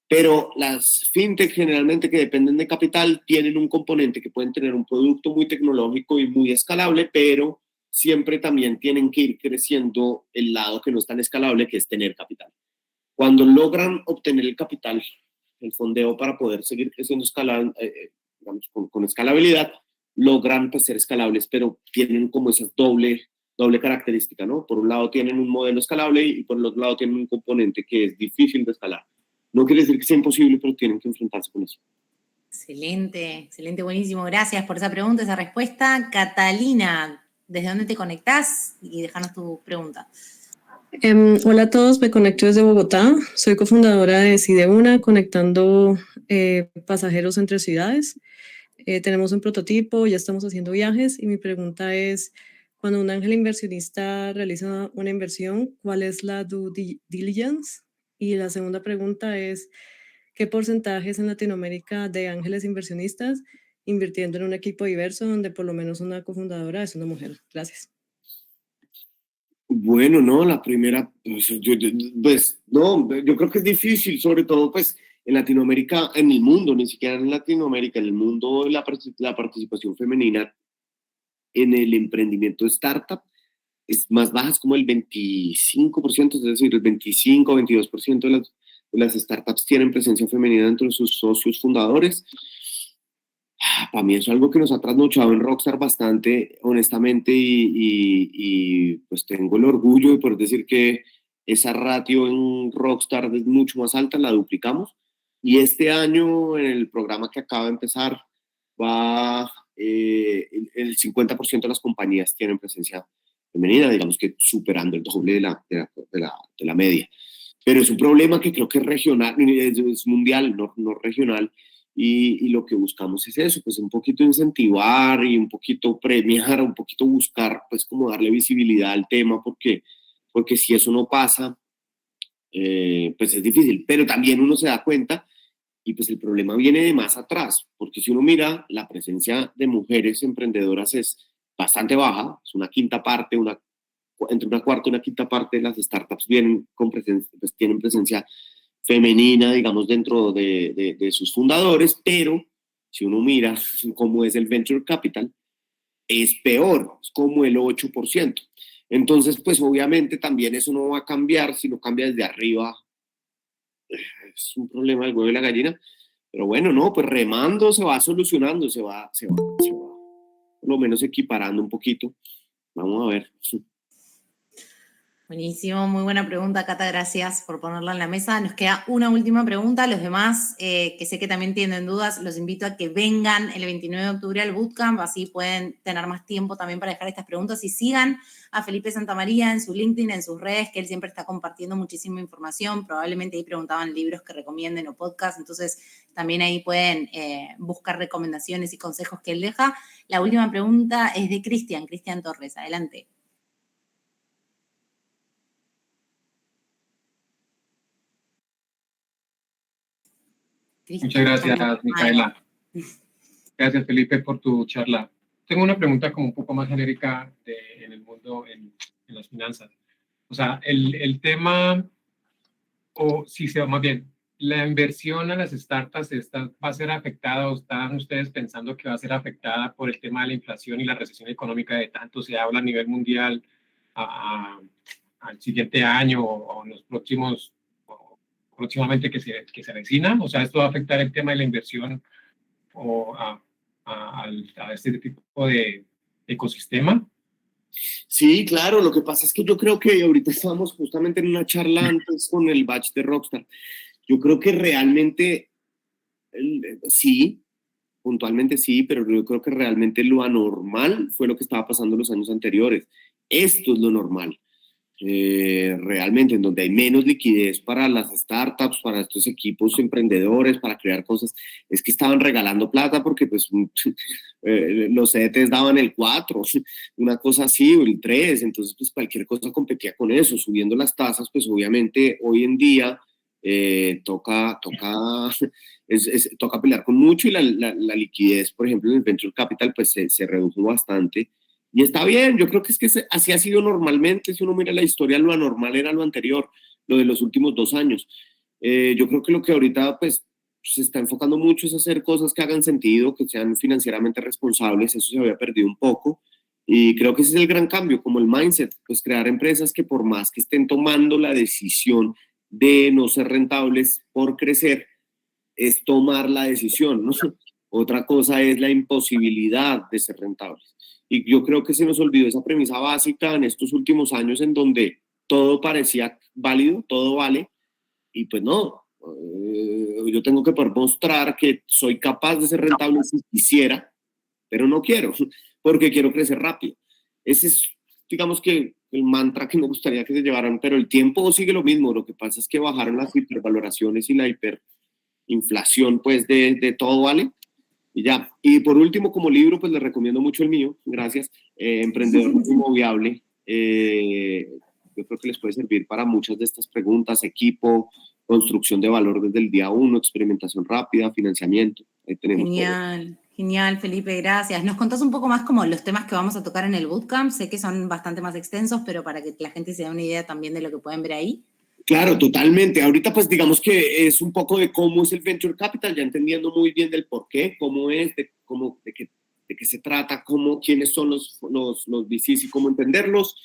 pero las fintech generalmente que dependen de capital tienen un componente que pueden tener un producto muy tecnológico y muy escalable, pero siempre también tienen que ir creciendo el lado que no es tan escalable, que es tener capital. Cuando logran obtener el capital, el fondeo para poder seguir creciendo digamos, con escalabilidad, logran pues, ser escalables, pero tienen como esa doble característica, ¿no? Por un lado tienen un modelo escalable y por el otro lado tienen un componente que es difícil de escalar. No quiere decir que sea imposible, pero tienen que enfrentarse con eso. Excelente, buenísimo. Gracias por esa pregunta, esa respuesta. Catalina, ¿desde dónde te conectás? Y déjanos tu pregunta. Hola a todos, me conecto desde Bogotá. Soy cofundadora de Cideuna, conectando pasajeros entre ciudades. Tenemos un prototipo, ya estamos haciendo viajes y mi pregunta es, cuando un ángel inversionista realiza una inversión, ¿cuál es la due diligence? Y la segunda pregunta es, ¿qué porcentajes en Latinoamérica de ángeles inversionistas invirtiendo en un equipo diverso donde por lo menos una cofundadora es una mujer? Gracias. Bueno, no, la primera, pues no, yo creo que es difícil, sobre todo pues en Latinoamérica, en el mundo, ni siquiera en Latinoamérica, en el mundo la participación femenina en el emprendimiento de startup es más baja, es como el 25%, es decir, el 25 o 22% de las startups tienen presencia femenina dentro de sus socios fundadores. Para mí es algo que nos ha trasnochado en Rockstar bastante, honestamente, y pues tengo el orgullo de poder decir que esa ratio en Rockstar es mucho más alta, la duplicamos, y este año en el programa que acaba de empezar el 50% de las compañías tienen presencia femenina, digamos que superando el doble de la media. Pero es un problema que creo que es regional, es mundial, no regional, y lo que buscamos es eso, pues un poquito incentivar y un poquito premiar, un poquito buscar, pues como darle visibilidad al tema, porque si eso no pasa, pues es difícil, pero también uno se da cuenta y pues el problema viene de más atrás, porque si uno mira, la presencia de mujeres emprendedoras es bastante baja, es una quinta parte, entre una cuarta y una quinta parte de las startups vienen con presencia, pues tienen presencia femenina, digamos, dentro de sus fundadores, pero si uno mira cómo es el venture capital, es peor, es como el 8%. Entonces, pues obviamente también eso no va a cambiar si no cambia desde arriba. Es un problema del huevo y la gallina, pero bueno, no, pues remando se va solucionando, se va por lo menos equiparando un poquito. Vamos a ver. Buenísimo, muy buena pregunta, Cata, gracias por ponerla en la mesa. Nos queda una última pregunta. Los demás, que sé que también tienen dudas, los invito a que vengan el 29 de octubre al Bootcamp, así pueden tener más tiempo también para dejar estas preguntas y sigan a Felipe Santamaría en su LinkedIn, en sus redes, que él siempre está compartiendo muchísima información. Probablemente ahí preguntaban libros que recomienden o podcasts, entonces también ahí pueden buscar recomendaciones y consejos que él deja. La última pregunta es de Cristian Torres, adelante. Muchas gracias, Micaela. Gracias, Felipe, por tu charla. Tengo una pregunta como un poco más genérica en el mundo, en las finanzas. O sea, el tema, o si se más bien, la inversión a las startups va a ser afectada o están ustedes pensando que va a ser afectada por el tema de la inflación y la recesión económica de tanto se habla a nivel mundial al siguiente año o en los próximamente que se avecina? O sea, ¿esto va a afectar el tema de la inversión o a este tipo de ecosistema? Sí, claro, lo que pasa es que yo creo que ahorita estábamos justamente en una charla antes con el batch de Rockstar. Yo creo que realmente sí, puntualmente sí, pero yo creo que realmente lo anormal fue lo que estaba pasando en los años anteriores. Esto es lo normal. Realmente en donde hay menos liquidez para las startups, para estos equipos emprendedores, para crear cosas, es que estaban regalando plata porque pues los CDTs daban el 4, una cosa así, o el 3, entonces pues cualquier cosa competía con eso, subiendo las tasas, pues obviamente hoy en día toca pelear con mucho y la liquidez, por ejemplo, en el Venture Capital pues se redujo bastante. Y está bien, yo creo que es que así ha sido normalmente. Si uno mira la historia, lo anormal era lo anterior, lo de los últimos 2 años. Yo creo que lo que ahorita pues se está enfocando mucho es hacer cosas que hagan sentido, que sean financieramente responsables. Eso se había perdido un poco y creo que ese es el gran cambio, como el mindset, pues crear empresas que por más que estén tomando la decisión de no ser rentables por crecer, es tomar la decisión, ¿no? Otra cosa es la imposibilidad de ser rentables. Y yo creo que se nos olvidó esa premisa básica en estos últimos años en donde todo parecía válido, todo vale, y pues no. Yo tengo que poder mostrar que soy capaz de ser rentable si quisiera, pero no quiero, porque quiero crecer rápido. Ese es, digamos que, el mantra que me gustaría que se llevaran, pero el tiempo sigue lo mismo. Lo que pasa es que bajaron las hipervaloraciones y la hiperinflación, pues, de todo vale. Y ya. Y por último, como libro, pues les recomiendo mucho el mío, gracias, Emprendedor Inmoviable. Yo creo que les puede servir para muchas de estas preguntas: equipo, construcción de valor desde el día 1, experimentación rápida, financiamiento. Ahí tenemos Genial, Felipe, gracias. ¿Nos contás un poco más como los temas que vamos a tocar en el Bootcamp? Sé que son bastante más extensos, pero para que la gente se dé una idea también de lo que pueden ver ahí. Claro, totalmente. Ahorita pues digamos que es un poco de cómo es el Venture Capital, ya entendiendo muy bien del por qué, cómo es, de qué se trata, quiénes son los VCs y cómo entenderlos,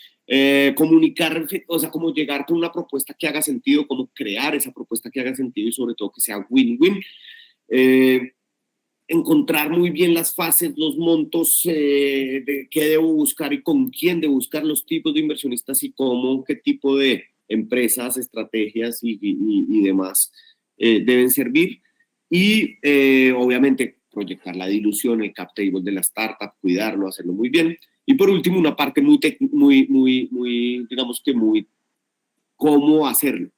comunicar, o sea, cómo llegar con una propuesta que haga sentido, cómo crear esa propuesta que haga sentido y sobre todo que sea win-win. Encontrar muy bien las fases, los montos, de qué debo buscar y con quién debo buscar, los tipos de inversionistas y qué tipo de empresas, estrategias y demás deben servir. Y obviamente proyectar la dilución, el cap table de la startup, cuidarlo, hacerlo muy bien. Y por último, una parte muy digamos que muy cómo hacerlo.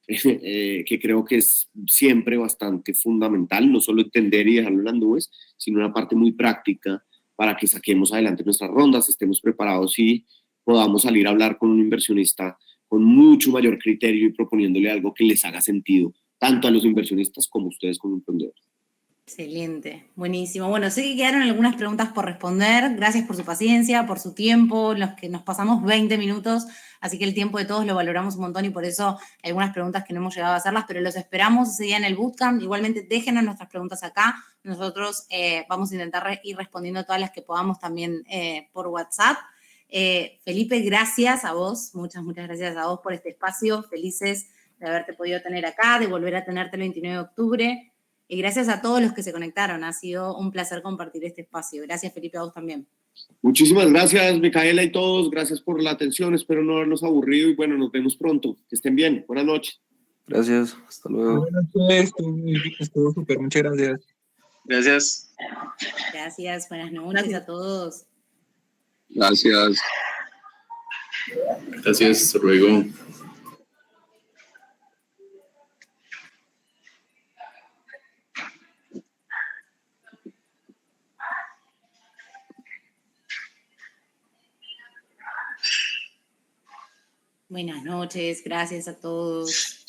Que creo que es siempre bastante fundamental, no solo entender y dejarlo en las nubes, sino una parte muy práctica para que saquemos adelante nuestras rondas, estemos preparados y podamos salir a hablar con un inversionista con mucho mayor criterio y proponiéndole algo que les haga sentido, tanto a los inversionistas como a ustedes como emprendedores. Excelente, buenísimo. Bueno, sé que quedaron algunas preguntas por responder. Gracias por su paciencia, por su tiempo, los que nos pasamos 20 minutos, así que el tiempo de todos lo valoramos un montón y por eso hay algunas preguntas que no hemos llegado a hacerlas, pero los esperamos ese día en el bootcamp. Igualmente déjenos nuestras preguntas acá. Nosotros vamos a intentar ir respondiendo todas las que podamos también por WhatsApp. Felipe, gracias a vos, muchas gracias a vos por este espacio. Felices de haberte podido tener acá, de volver a tenerte el 29 de octubre. Y gracias a todos los que se conectaron. Ha sido un placer compartir este espacio. Gracias, Felipe, a vos también. Muchísimas gracias, Micaela y todos. Gracias por la atención. Espero no haberlos aburrido y bueno, nos vemos pronto. Que estén bien. Buenas noches. Gracias. Hasta luego. Buenas noches. Estuvo súper. Muchas gracias. Gracias. Gracias. Buenas noches a todos. Gracias. Gracias. Hasta luego. Buenas noches. Gracias a todos.